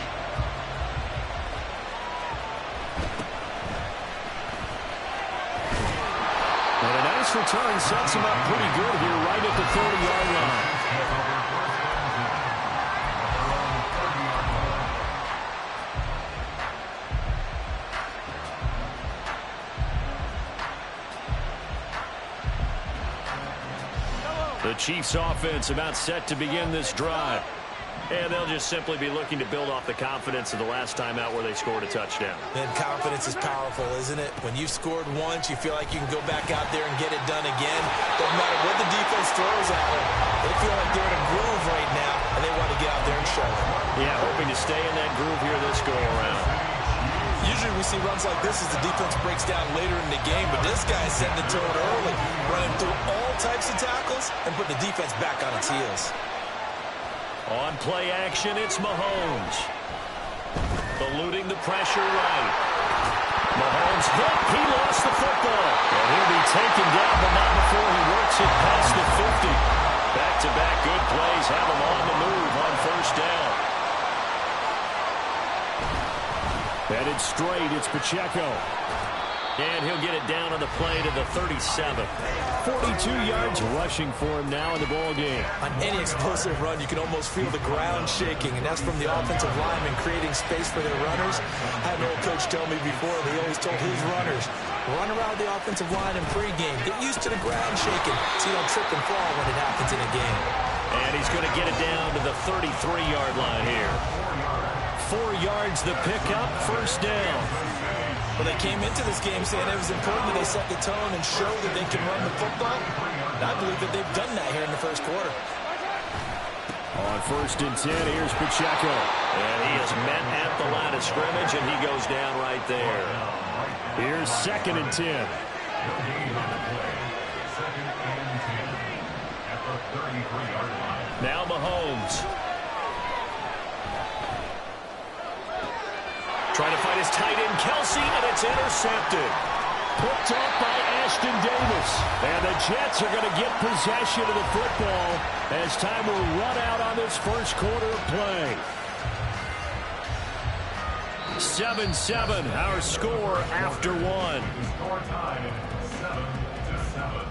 E: And a nice return sets him up pretty good here right at the 30-yard line.
A: The Chiefs offense about set to begin this drive. And they'll just simply be looking to build off the confidence of the last time out where they scored a touchdown.
B: And confidence is powerful, isn't it? When you've scored once, you feel like you can go back out there and get it done again. Doesn't matter what the defense throws at them. They feel like they're in a groove right now, and they want to get out there and show it.
A: Yeah, hoping to stay in that groove here this go-around.
B: Usually we see runs like this as the defense breaks down later in the game, but this guy is setting the tone early, running through all types of tackles and put the defense back on its heels.
A: On play action, it's Mahomes. Eluding the pressure right. Mahomes hit. He lost the football. And he'll be taken down, but not before he works it past the 50. Back-to-back good plays have him on the move on first down.
E: Headed straight, it's Pacheco.
A: And he'll get it down on the play to the 37.
E: 42 yards rushing for him now in the ball game.
B: On any explosive run, you can almost feel the ground shaking, and that's from the offensive linemen creating space for their runners. I had an old coach tell me before, he always told his runners, run around the offensive line in pregame. Get used to the ground shaking so you don't trip and fall when it happens in a game.
A: And he's going to get it down to the 33-yard line here. 4 yards the pickup, first down.
B: Well, they came into this game saying it was important that they set the tone and show that they can run the football. And I believe that they've done that here in the first quarter.
E: On first and 10, here's Pacheco.
A: And he is met at the line of scrimmage, and he goes down right there.
E: Here's second and 10.
A: Now Mahomes. Trying to find his tight end, Kelsey, and it's intercepted.
E: Picked up by Ashton Davis. And the Jets are going to get possession of the football as time will run out on this first quarter of play.
A: 7-7, our score after one.
F: Score time is 7-7.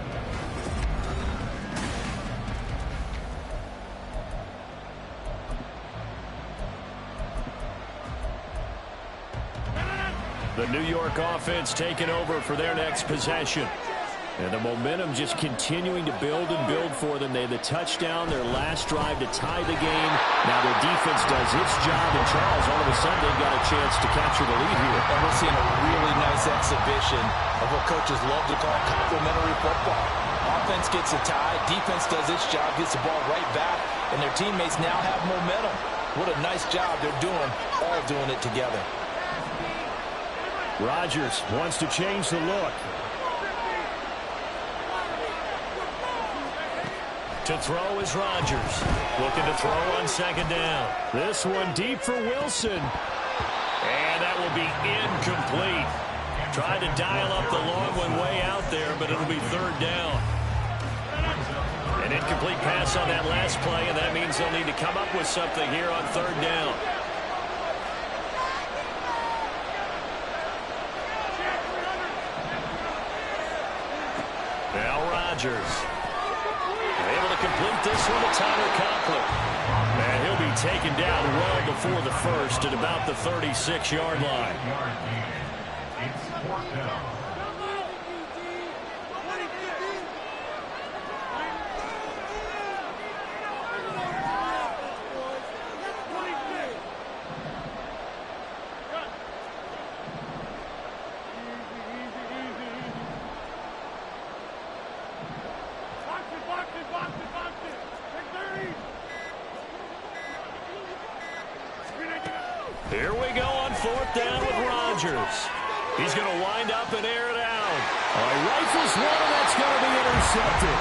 A: The New York offense taking over for their next possession.
E: And the momentum just continuing to build and build for them. They had the touchdown, their last drive to tie the game. Now their defense does its job, and Charles, all of a sudden, they've got a chance to capture the lead here.
B: And we're seeing a really nice exhibition of what coaches love to call complementary football. Offense gets a tie, defense does its job, gets the ball right back, and their teammates now have momentum. What a nice job they're doing, all doing it together.
E: Rodgers wants to change the look.
A: To throw is Rodgers. Looking to throw on second down.
E: This one deep for Wilson.
A: And that will be incomplete. Tried to dial up the long one way out there, but it'll be third down. An incomplete pass on that last play, and that means they'll need to come up with something here on third down. Now Rodgers. Able to complete this one to Tyler Conklin. And he'll be taken down well before the first at about the 36-yard line.
F: It's fourth down.
A: Here we go on fourth down with Rodgers. He's going to wind up and air it out.
E: Rifles one, and that's going to be intercepted.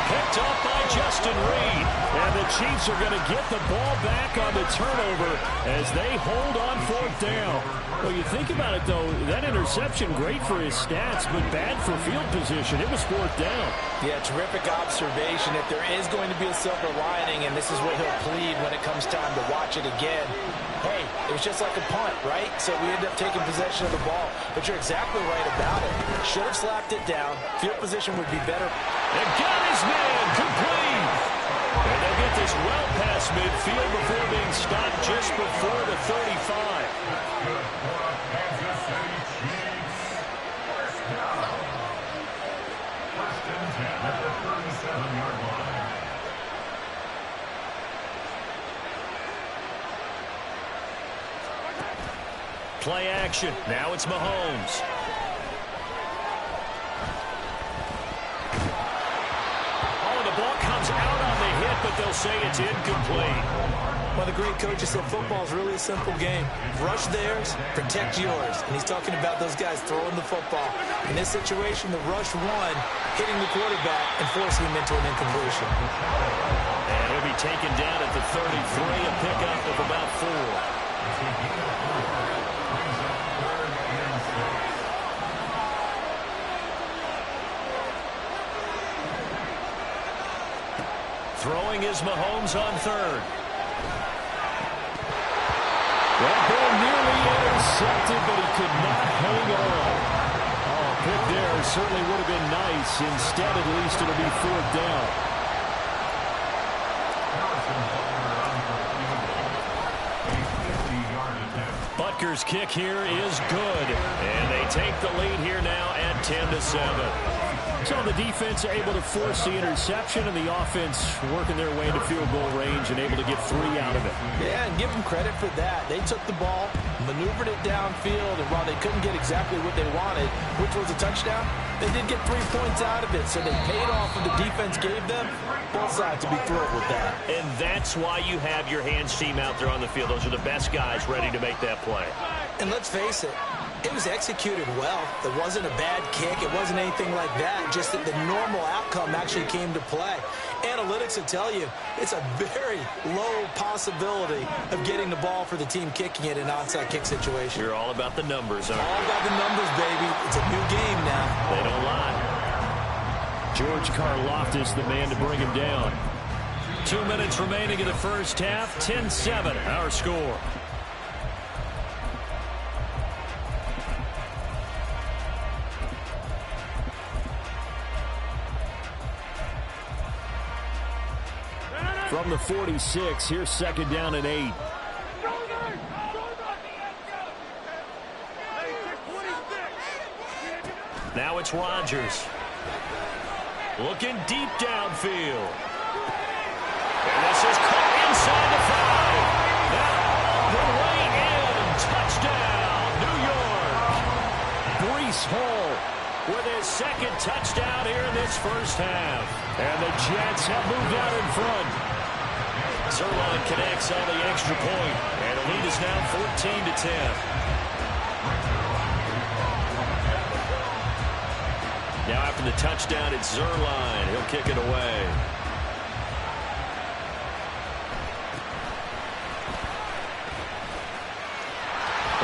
A: picked up by Justin Reed. And the Chiefs are going to get the ball back on the turnover as they hold on fourth down.
E: Well, you think about it, though, that interception, great for his stats, but bad for field position. It was fourth down.
B: Yeah, terrific observation. If there is going to be a silver lining, and this is what he'll plead when it comes time to watch it again, hey, it was just like a punt, right? So we end up taking possession of the ball. But you're exactly right about it. Should have slapped it down. Field position would be better.
A: And got his man complete. And they'll get this well past midfield before being stopped just before the 35.
F: Kansas City Chiefs. First down. First and 10 at the 37-yard line.
A: Play action. Now it's Mahomes. Oh, the ball comes out on the hit, but they'll say it's incomplete.
B: One of the great coaches said football is really a simple game. Rush theirs, protect yours. And he's talking about those guys throwing the football. In this situation, the rush one, hitting the quarterback and forcing him into an incompletion.
A: And he'll be taken down at the 33, a pickup of about 4. Throwing is Mahomes on third.
E: That ball nearly intercepted, but he could not hang on. Oh, pick there certainly would have been nice. Instead, at least, it'll be fourth down.
A: Butker's kick here is good. And they take the lead here now at 10-7.
E: So the defense able to force the interception, and the offense working their way into field goal range and able to get 3 out of it.
B: Yeah, and give them credit for that. They took the ball, maneuvered it downfield, and while they couldn't get exactly what they wanted, which was a touchdown, they did get 3 points out of it. So they paid off what the defense gave them. Both sides to be thrilled with that.
A: And that's why you have your hands team out there on the field. Those are the best guys ready to make that play.
B: And let's face it, it was executed well. It wasn't a bad kick. It wasn't anything like that. Just that the normal outcome actually came to play. Analytics will tell you it's a very low possibility of getting the ball for the team kicking it in an onside kick situation.
A: You're all about the numbers, aren't you?
B: All about the numbers, baby. It's a new game now.
A: They don't lie.
E: George Karlaftis, the man to bring him down.
A: 2 minutes remaining in the first half. 10-7, our score.
E: From the 46, here's second down and 8.
A: Now it's Rodgers. Looking deep downfield. And this is caught inside the 5. Now the way in. Touchdown, New York.
E: Breece Hall
A: with his second touchdown here in this first half.
E: And the Jets have moved out in front.
A: Zerline connects on the extra point, and the lead is now 14-10. Now after the touchdown, it's Zerline. He'll kick it away.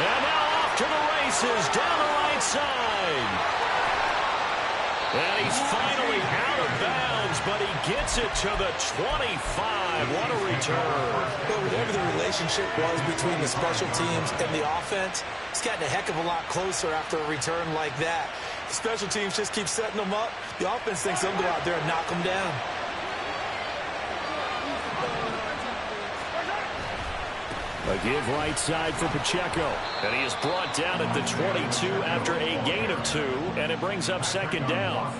A: And now off to the races down the right side. And he's finally out of bounds, but he gets it to the 25. What a return.
B: But whatever the relationship was between the special teams and the offense, it's gotten a heck of a lot closer after a return like that. The special teams just keep setting them up. The offense thinks they'll go out there and knock them down.
E: A give right side for Pacheco.
A: And he is brought down at the 22 after a gain of 2, and it brings up second down.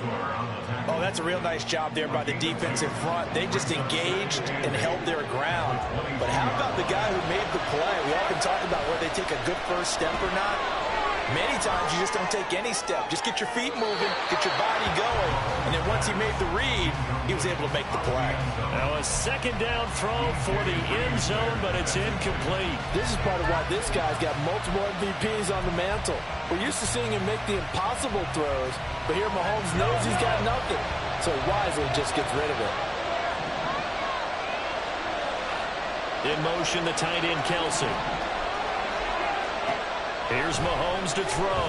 B: Oh, that's a real nice job there by the defense in front. They just engaged and held their ground. But how about the guy who made the play? We often talk about whether they take a good first step or not. Many times you just don't take any step. Just get your feet moving, get your body going, and then once he made the read, he was able to make the play.
E: Now a second down throw for the end zone, but it's incomplete.
G: This is part of why this guy's got multiple MVPs on the mantle. We're used to seeing him make the impossible throws, but here Mahomes knows he's got nothing, so wisely just gets rid of it.
E: In motion, the tight end, Kelsey. Here's Mahomes to throw.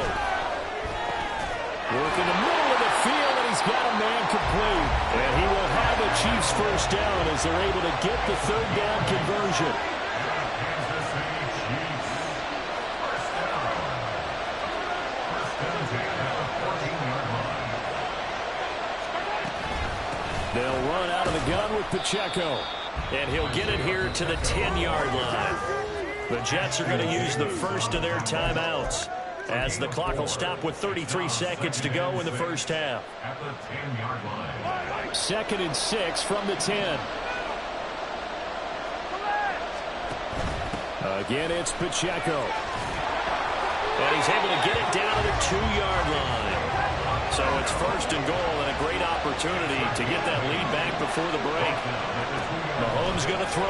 E: Working the middle of the field, and he's got a man complete. And he will have the Chiefs first down as they're able to get the third down conversion.
F: Kansas City Chiefs. First down. First and 10 at the 14-yard line.
E: They'll run out of the gun with Pacheco. And he'll get it here to the 10-yard line. The Jets are going to use the first of their timeouts as the clock will stop with 33 seconds to go in the first half.
F: At the 10-yard line.
E: 2nd and 6 from the 10. Again, it's Pacheco. And he's able to get it down to the 2-yard line. So it's first and goal and a great opportunity to get that lead back before the break. Mahomes going to throw.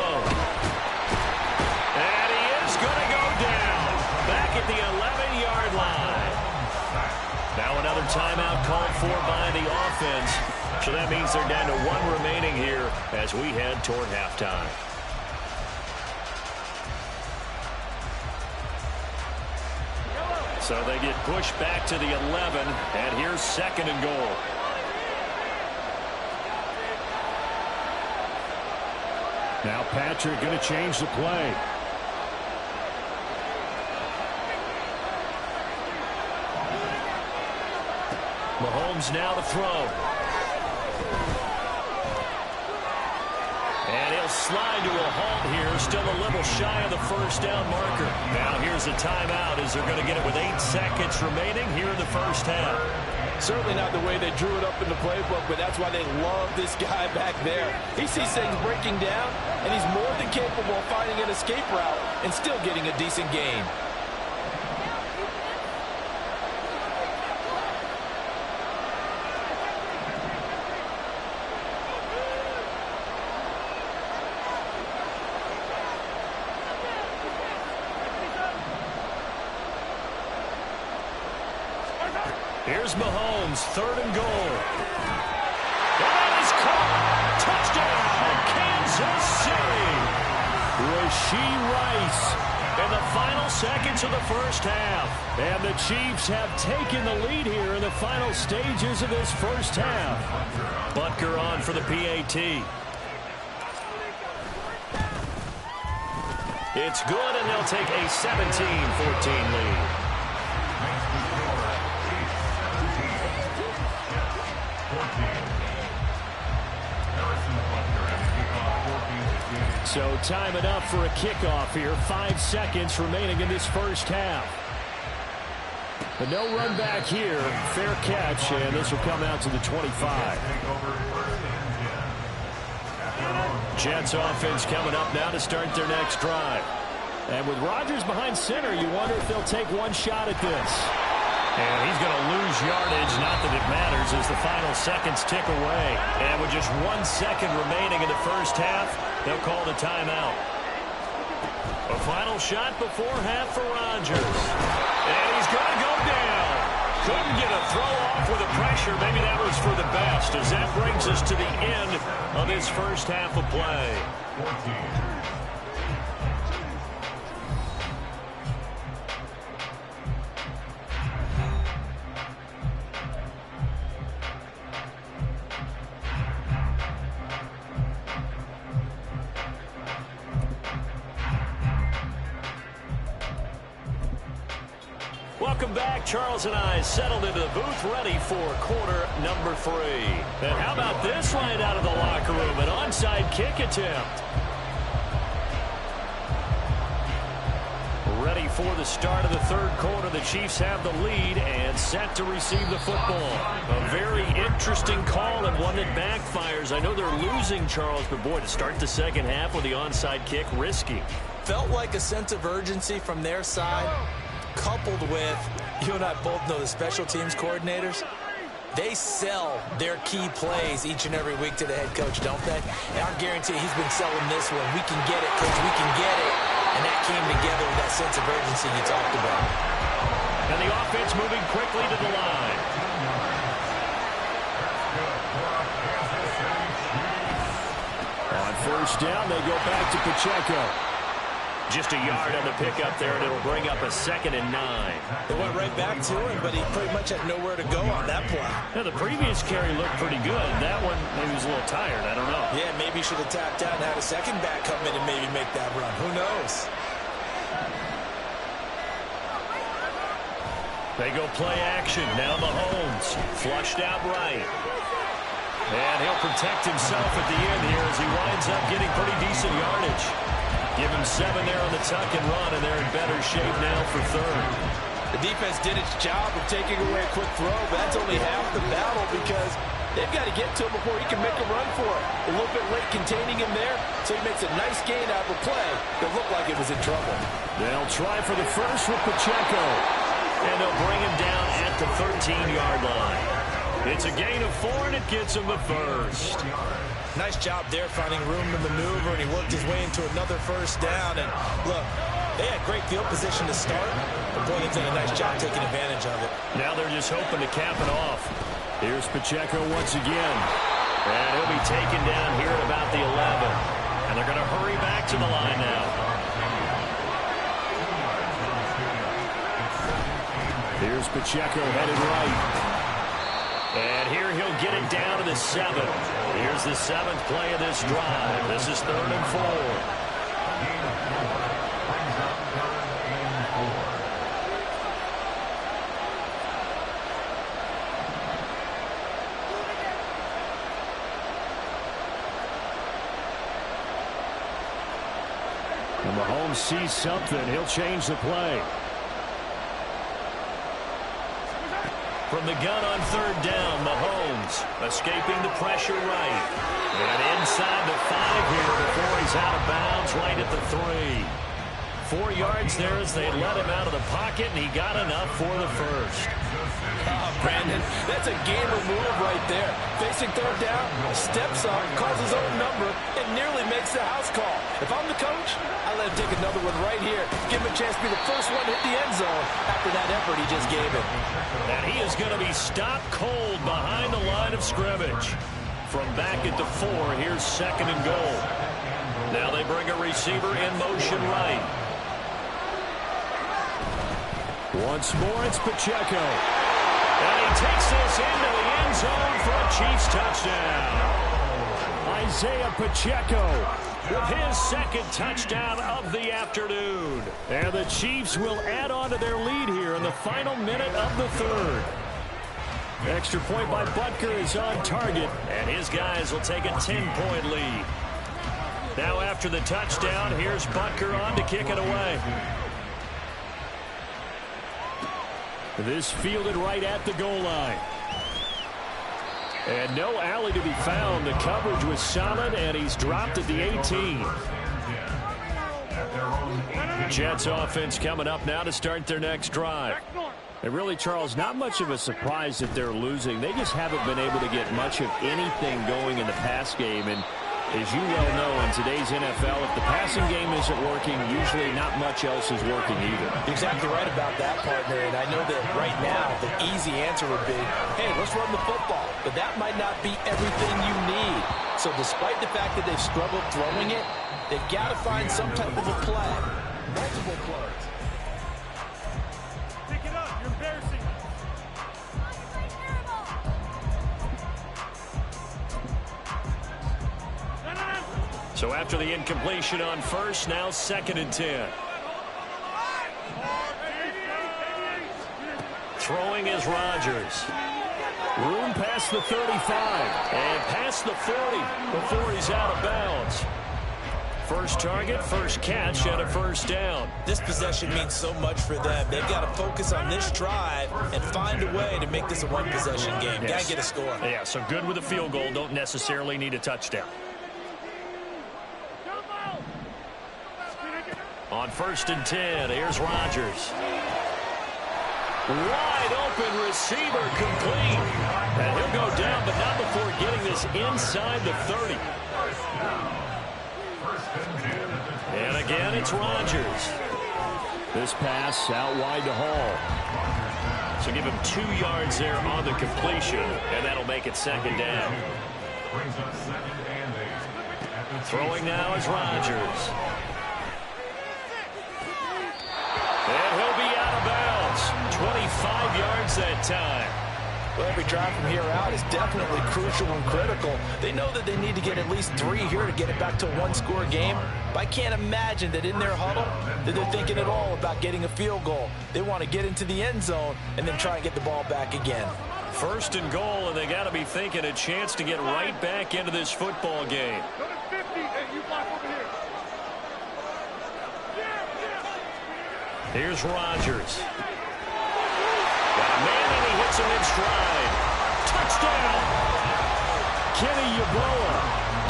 E: And he is going to go down back at the 11-yard line. Now another timeout called for by the offense. So that means they're down to 1 remaining here as we head toward halftime. So they get pushed back to the 11, and here's 2nd and goal. Now Patrick going to change the play. Mahomes now to throw. And he'll slide to a halt here, still a little shy of the first down marker. Now here's a timeout as they're going to get it with 8 seconds remaining here in the first half.
G: Certainly not the way they drew it up in the playbook, but that's why they love this guy back there. He sees things breaking down, and he's more than capable of finding an escape route and still getting a decent gain.
E: Here's Mahomes, 3rd and goal. And that is caught. Touchdown, Kansas City. Rashee Rice in the final seconds of the first half. And the Chiefs have taken the lead here in the final stages of this first half. Butker on for the PAT. It's good, and they'll take a 17-14 lead. So time enough for a kickoff here. 5 seconds remaining in this first half. But no run back here. Fair catch, and this will come out to the 25. Jets offense coming up now to start their next drive. And with Rodgers behind center, you wonder if they'll take one shot at this. And he's going to lose yardage, not that it matters, as the final seconds tick away. And with just 1 second remaining in the first half, they'll call the timeout. A final shot before half for Rodgers. And he's going to go down. Couldn't get a throw off with the pressure. Maybe that was for the best, as that brings us to the end of this first half of play.
F: 14.
E: Welcome back. Charles and I settled into the booth, ready for quarter number 3. And how about this right out of the locker room? An onside kick attempt. Ready for the start of the third quarter. The Chiefs have the lead and set to receive the football. A very interesting call and one that backfires. I know they're losing, Charles, but boy, to start the second half with the onside kick, risky.
B: Felt like a sense of urgency from their side. coupled with, you and I both know the special teams coordinators, they sell their key plays each and every week to the head coach, don't they? And I guarantee he's been selling this one. We can get it, coach, we can get it. And that came together with that sense of urgency you talked about.
A: And the offense moving quickly to the line.
E: On first down, they go back to Pacheco.
A: Just a yard on the pickup there, and it'll bring up a 2nd and 9.
B: They went right back to him, but he pretty much had nowhere to go on that play.
A: Now, the previous carry looked pretty good. That one, maybe was a little tired. I don't know.
B: Yeah, maybe he should have tapped out and had a second back come in and maybe make that run. Who knows?
A: They go play action. Now Mahomes flushed out right. And he'll protect himself at the end here as he winds up getting pretty decent yardage. Give him 7 there on the tuck and run, and they're in better shape now for 3rd.
G: The defense did its job of taking away a quick throw, but that's only half the battle because they've got to get to him before he can make a run for it. A little bit late containing him there, so he makes a nice gain out of a play that looked like it was in trouble.
E: They'll try for the first with Pacheco.
A: And they'll bring him down at the 13-yard line. It's a gain of 4, and it gets him the first.
B: Nice job there finding room to maneuver, and he worked his way into another first down. And look, they had great field position to start, but boy, they did a nice job taking advantage of it.
A: Now they're just hoping to cap it off. Here's Pacheco once again. And he'll be taken down here at about the 11. And they're going to hurry back to the line now.
E: Here's Pacheco headed right.
A: And here he'll get it down to the 7. Here's the 7th play of this drive. This is 3rd and 4.
E: And Mahomes sees something. He'll change the play.
A: From the gun on 3rd down, Mahomes escaping the pressure right. And inside the 5 here before he's out of bounds right at the 3. 4 yards there as they let him out of the pocket, and he got enough for the first.
G: Brandon, that's a gamer move right there. Facing 3rd down, steps up, calls his own number, and nearly makes the house call. If I'm the coach, I let him take another one right here. Give him a chance to be the first one to hit the end zone after that effort he just gave him.
A: And he is going to be stopped cold behind the line of scrimmage. From back at the 4, here's 2nd and goal. Now they bring a receiver in motion right.
E: Once more, it's Pacheco.
A: And he takes this into the end zone for a Chiefs touchdown.
E: Isaiah Pacheco
A: with his 2nd touchdown of the afternoon.
E: And the Chiefs will add on to their lead here in the final minute of the 3rd. Extra point by Butker is on target.
A: And his guys will take a 10-point lead. Now after the touchdown, here's Butker on to kick it away.
E: This fielded right at the goal line. And no alley to be found. The coverage was solid, and he's dropped at the 18.
A: Jets offense coming up now to start their next drive.
E: And really, Charles, not much of a surprise that they're losing. They just haven't been able to get much of anything going in the pass game. And as you well know, in today's NFL, if the passing game isn't working, usually not much else is working either.
B: You're exactly right about that, partner. And I know that right now the easy answer would be, hey, let's run the football. But that might not be everything you need. So despite the fact that they've struggled throwing it, they've got to find some type of a play. Multiple plays.
H: Pick it up. You're embarrassing.
A: So after the incompletion on first, now 2nd and 10. Throwing is Rodgers.
E: Room past the 35.
A: And past the 40 before he's out of bounds. First target, first catch, and a first down.
B: This possession means so much for them. They've got to focus on this drive and find a way to make this a one-possession game.
A: Yes.
B: Got to get a score.
A: Yeah, so good with a field goal. Don't necessarily need a touchdown. On 1st and 10, here's Rodgers. Wide open receiver complete. And he'll go down, but not before getting this inside the 30. And again, it's Rodgers. This pass out wide to Hall. So give him 2 yards there on the completion, and that'll make it 2nd down. Throwing now is Rodgers. And he'll be out of bounds. 25 yards that time.
G: Well, every drive from here out is definitely crucial and critical. They know that they need to get at least 3 here to get it back to a one-score game. But I can't imagine that in their huddle that they're thinking at all about getting a field goal. They want to get into the end zone and then try and get the ball back again.
A: 1st and goal, and they got to be thinking a chance to get right back into this football game. Here's Rodgers. Got a man, and he hits him in stride. Touchdown! Kenny Yeboah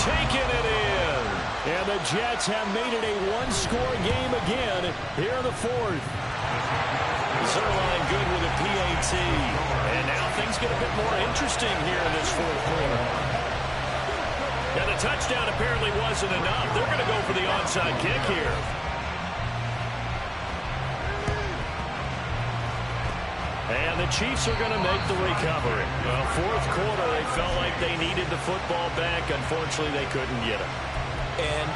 A: taking it in. And the Jets have made it a one-score game again here in the 4th. Zerline good with a PAT. And now things get a bit more interesting here in this 4th quarter. And the touchdown apparently wasn't enough. They're going to go for the onside kick here. And the Chiefs are going to make the recovery. Well, 4th quarter, they felt like they needed the football back. Unfortunately, they couldn't get it.
G: And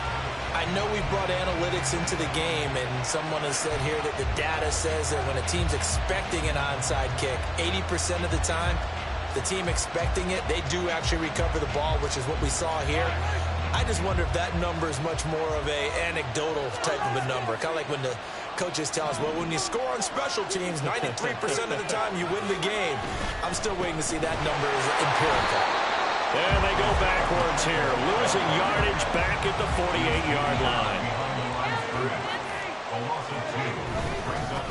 G: I know we brought analytics into the game, and someone has said here that the data says that when a team's expecting an onside kick, 80% of the time, the team expecting it, they do actually recover the ball, which is what we saw here. I just wonder if that number is much more of a anecdotal type of a number. Kind of like when the coaches tell us, well, when you score on special teams, 93% of the time you win the game. I'm still waiting to see that number is empirical.
A: And they go backwards here, losing yardage back at the 48-yard line.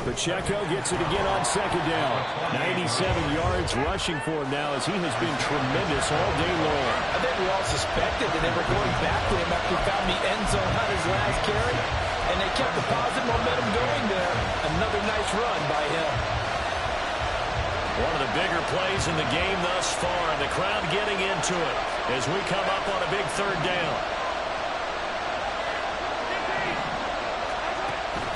E: Pacheco gets it again on 2nd down. 97 yards rushing for him now as he has been tremendous all day long.
G: I think we all suspected that they were going back to him after he found the end zone on his last carry, and they kept the positive momentum going there. Another nice run by him.
A: One of the bigger plays in the game thus far, and the crowd getting into it as we come up on a big 3rd down.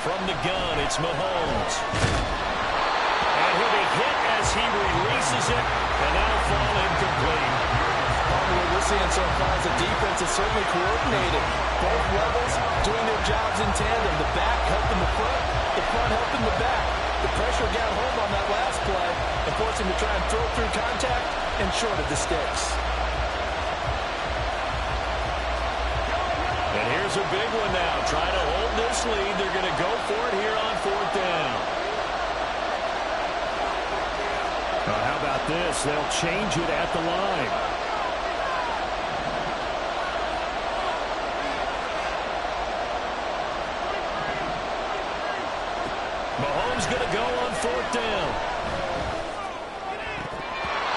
A: From the gun, it's Mahomes. And he'll be hit as he releases it, and that'll fall incomplete.
G: What we're seeing so far is the defense is certainly coordinated. Both levels doing their jobs in tandem. The back helping the front helping the back. The pressure got home on that last play and forced him to try and throw through contact and short of the sticks.
A: And here's a big one now. Trying to hold this lead. They're going to go for it here on 4th down.
E: How about this? They'll change it at the line.
A: Mahomes going to go on 4th down.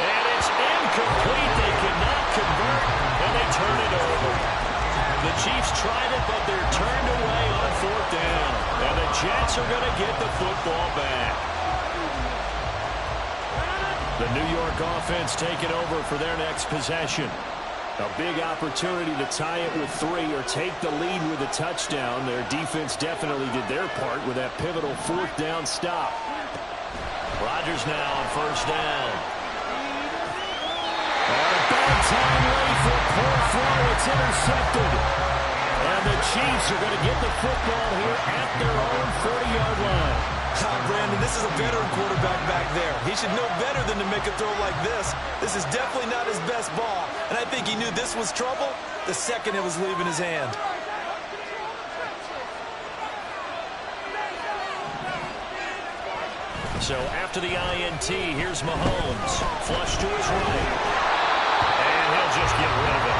A: And it's incomplete. They cannot convert, and they turn it over. The Chiefs tried it, but they're turned away on 4th down. And the Jets are going to get the football back. The New York offense taking over for their next possession. A big opportunity to tie it with 3 or take the lead with a touchdown. Their defense definitely did their part with that pivotal 4th down stop. Rodgers now on 1st down. And a bad time late for a poor throw. It's intercepted. And the Chiefs are going to get the football here at their own 40-yard line.
G: Brandon, this is a veteran quarterback back there. He should know better than to make a throw like this. This is definitely not his best ball. And I think he knew this was trouble the second it was leaving his hand.
A: So after the INT, here's Mahomes. Flush to his right. And he'll just get rid of it.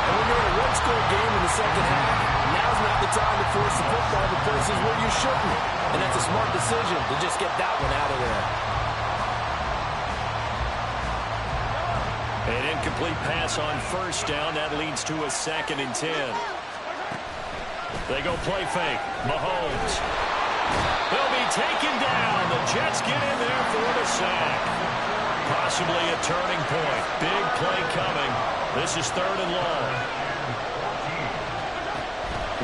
G: And when you're in a one-score game in the second half, now's not the time to force the football to places where you shouldn't. And that's a smart decision to just get that one out of there.
A: An incomplete pass on 1st down. That leads to a 2nd and 10. They go play fake. Mahomes. He'll be taken down. The Jets get in there for the sack. Possibly a turning point. Big play coming. This is 3rd and long.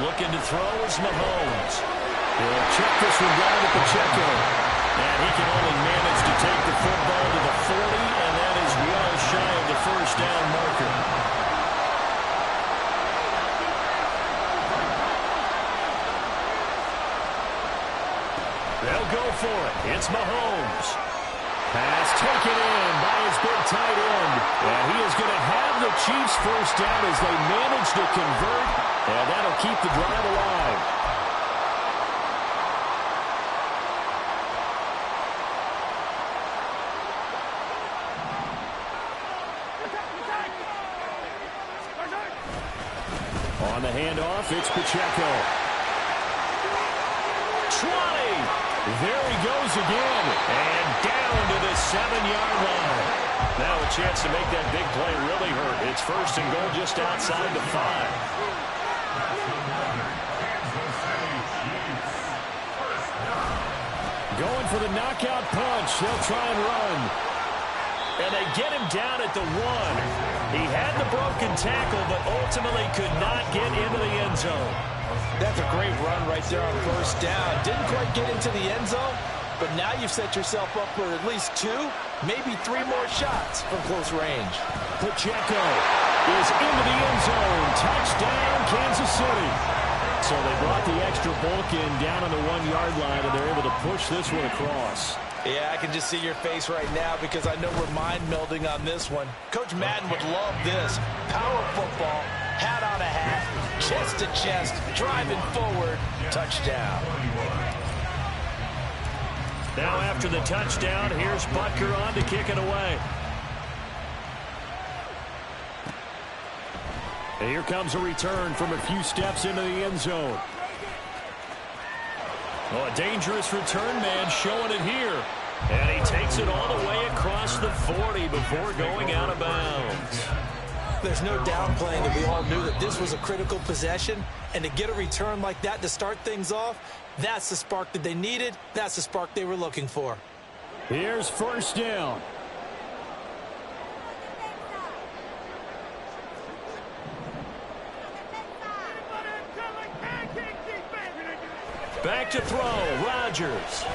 A: Looking to throw is Mahomes. He'll check this one down to Pacheco. And he can only manage to take the football to the 40, and that is well shy of the first down marker. They'll go for it. It's Mahomes. Pass taken in by his big tight end. And he is going to have the Chiefs first down as they manage to convert. And that'll keep the drive alive. On the handoff, it's Pacheco. 20. There he goes again. And down to the 7-yard line. Now a chance to make that big play really hurt. It's 1st and goal just outside the 5. Going for the knockout punch. They'll try and run. And they get him down at the 1. He had the broken tackle, but ultimately could not get into the end zone.
G: That's a great run right there on 1st down. Didn't quite get into the end zone, but now you've set yourself up for at least 2, maybe 3 more shots from close range.
A: Pacheco is into the end zone. Touchdown, Kansas City. So they brought the extra bulk in down on the 1-yard line, and they're able to push this one across.
G: Yeah, I can just see your face right now because I know we're mind melding on this one. Coach Madden would love this. Power football, hat on a hat, chest to chest, driving forward, touchdown.
A: Now after the touchdown, here's Butker on to kick it away. And here comes a return from a few steps into the end zone. Oh, a dangerous return man showing it here. And he takes it all the way across the 40 before going out of bounds.
G: There's no downplaying that we all knew that this was a critical possession. And to get a return like that to start things off, that's the spark that they needed. That's the spark they were looking for.
A: Here's 1st down. Back to throw, Rodgers.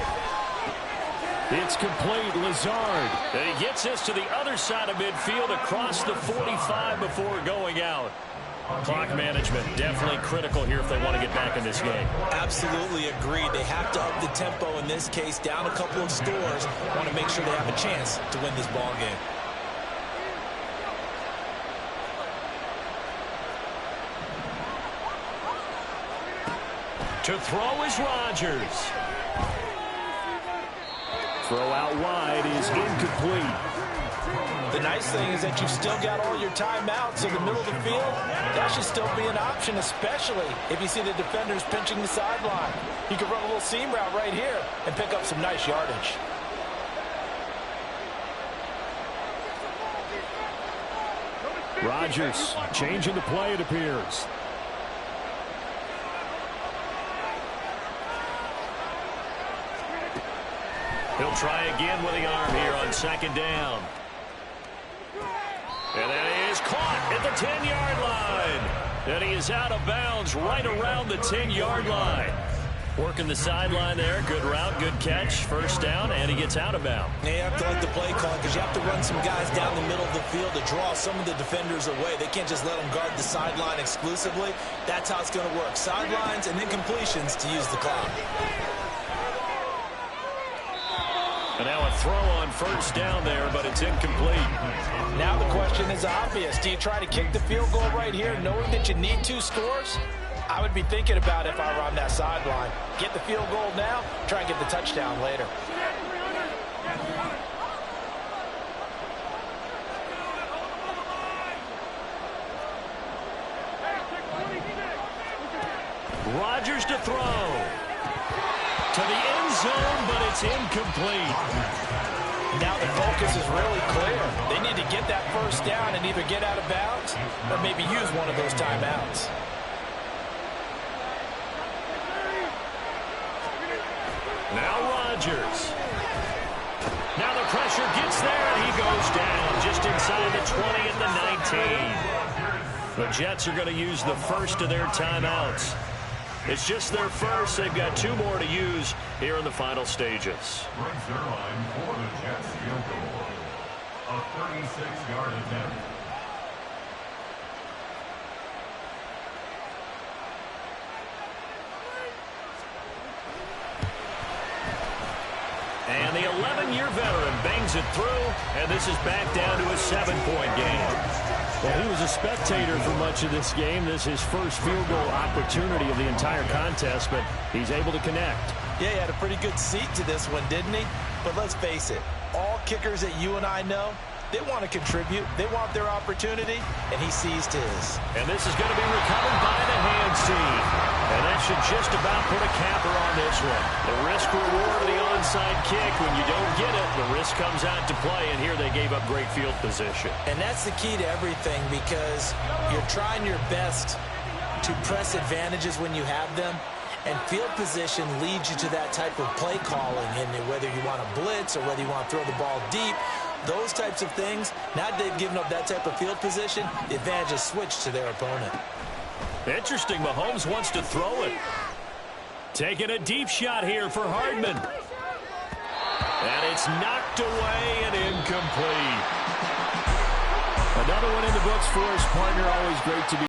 A: It's complete, Lazard. And he gets this to the other side of midfield across the 45 before going out. Clock management definitely critical here if they want to get back in this game.
G: Absolutely agreed. They have to up the tempo in this case, down a couple of scores. Want to make sure they have a chance to win this ball game.
A: To throw is Rodgers. Throw out wide is incomplete.
G: The nice thing is that you've still got all your timeouts in the middle of the field. That should still be an option, especially if you see the defenders pinching the sideline. You can run a little seam route right here and pick up some nice yardage.
A: Rodgers changing the play, it appears. He'll try again with the arm here on 2nd down. And that is caught at the 10-yard line. And he is out of bounds right around the 10-yard line. Working the sideline there. Good route, good catch. 1st down, and he gets out of bounds.
G: You have to like the play call because you have to run some guys down the middle of the field to draw some of the defenders away. They can't just let them guard the sideline exclusively. That's how it's going to work. Sidelines and then completions to use the clock.
A: And now a throw on 1st down there, but it's incomplete.
G: Now the question is obvious. Do you try to kick the field goal right here knowing that you need 2 scores? I would be thinking about it if I were on that sideline. Get the field goal now, try and get the touchdown later.
A: Rodgers to throw. To the end zone, but it's incomplete.
G: Now the focus is really clear. They need to get that 1st down and either get out of bounds or maybe use one of those timeouts.
A: Now Rodgers. Now the pressure gets there, and he goes down just inside the 20 at the 19. The Jets are going to use the first of their timeouts. It's just their first. They've got 2 more to use here in the final stages.
F: Brings their line for the Jets field goal. A 36-yard attempt.
A: And the 11-year veteran bangs it through, and this is back down to a 7-point game.
E: Well, he was a spectator for much of this game. This is his first field goal opportunity of the entire contest, but he's able to connect.
G: Yeah, he had a pretty good seat to this one, didn't he? But let's face it, all kickers that you and I know, they want to contribute. They want their opportunity, and he seized his.
A: And this is going to be recovered by the hands team. And that should just about put a capper on this one. The risk-reward of the onside kick, when you don't get it, the risk comes out to play, and here they gave up great field position.
G: And that's the key to everything, because you're trying your best to press advantages when you have them, and field position leads you to that type of play calling, and whether you want to blitz or whether you want to throw the ball deep, those types of things, now they've given up that type of field position, the advantage is switched to their opponent.
A: Interesting, Mahomes wants to throw it. Taking a deep shot here for Hardman. And it's knocked away and incomplete.
E: Another one in the books for his partner. Always great to be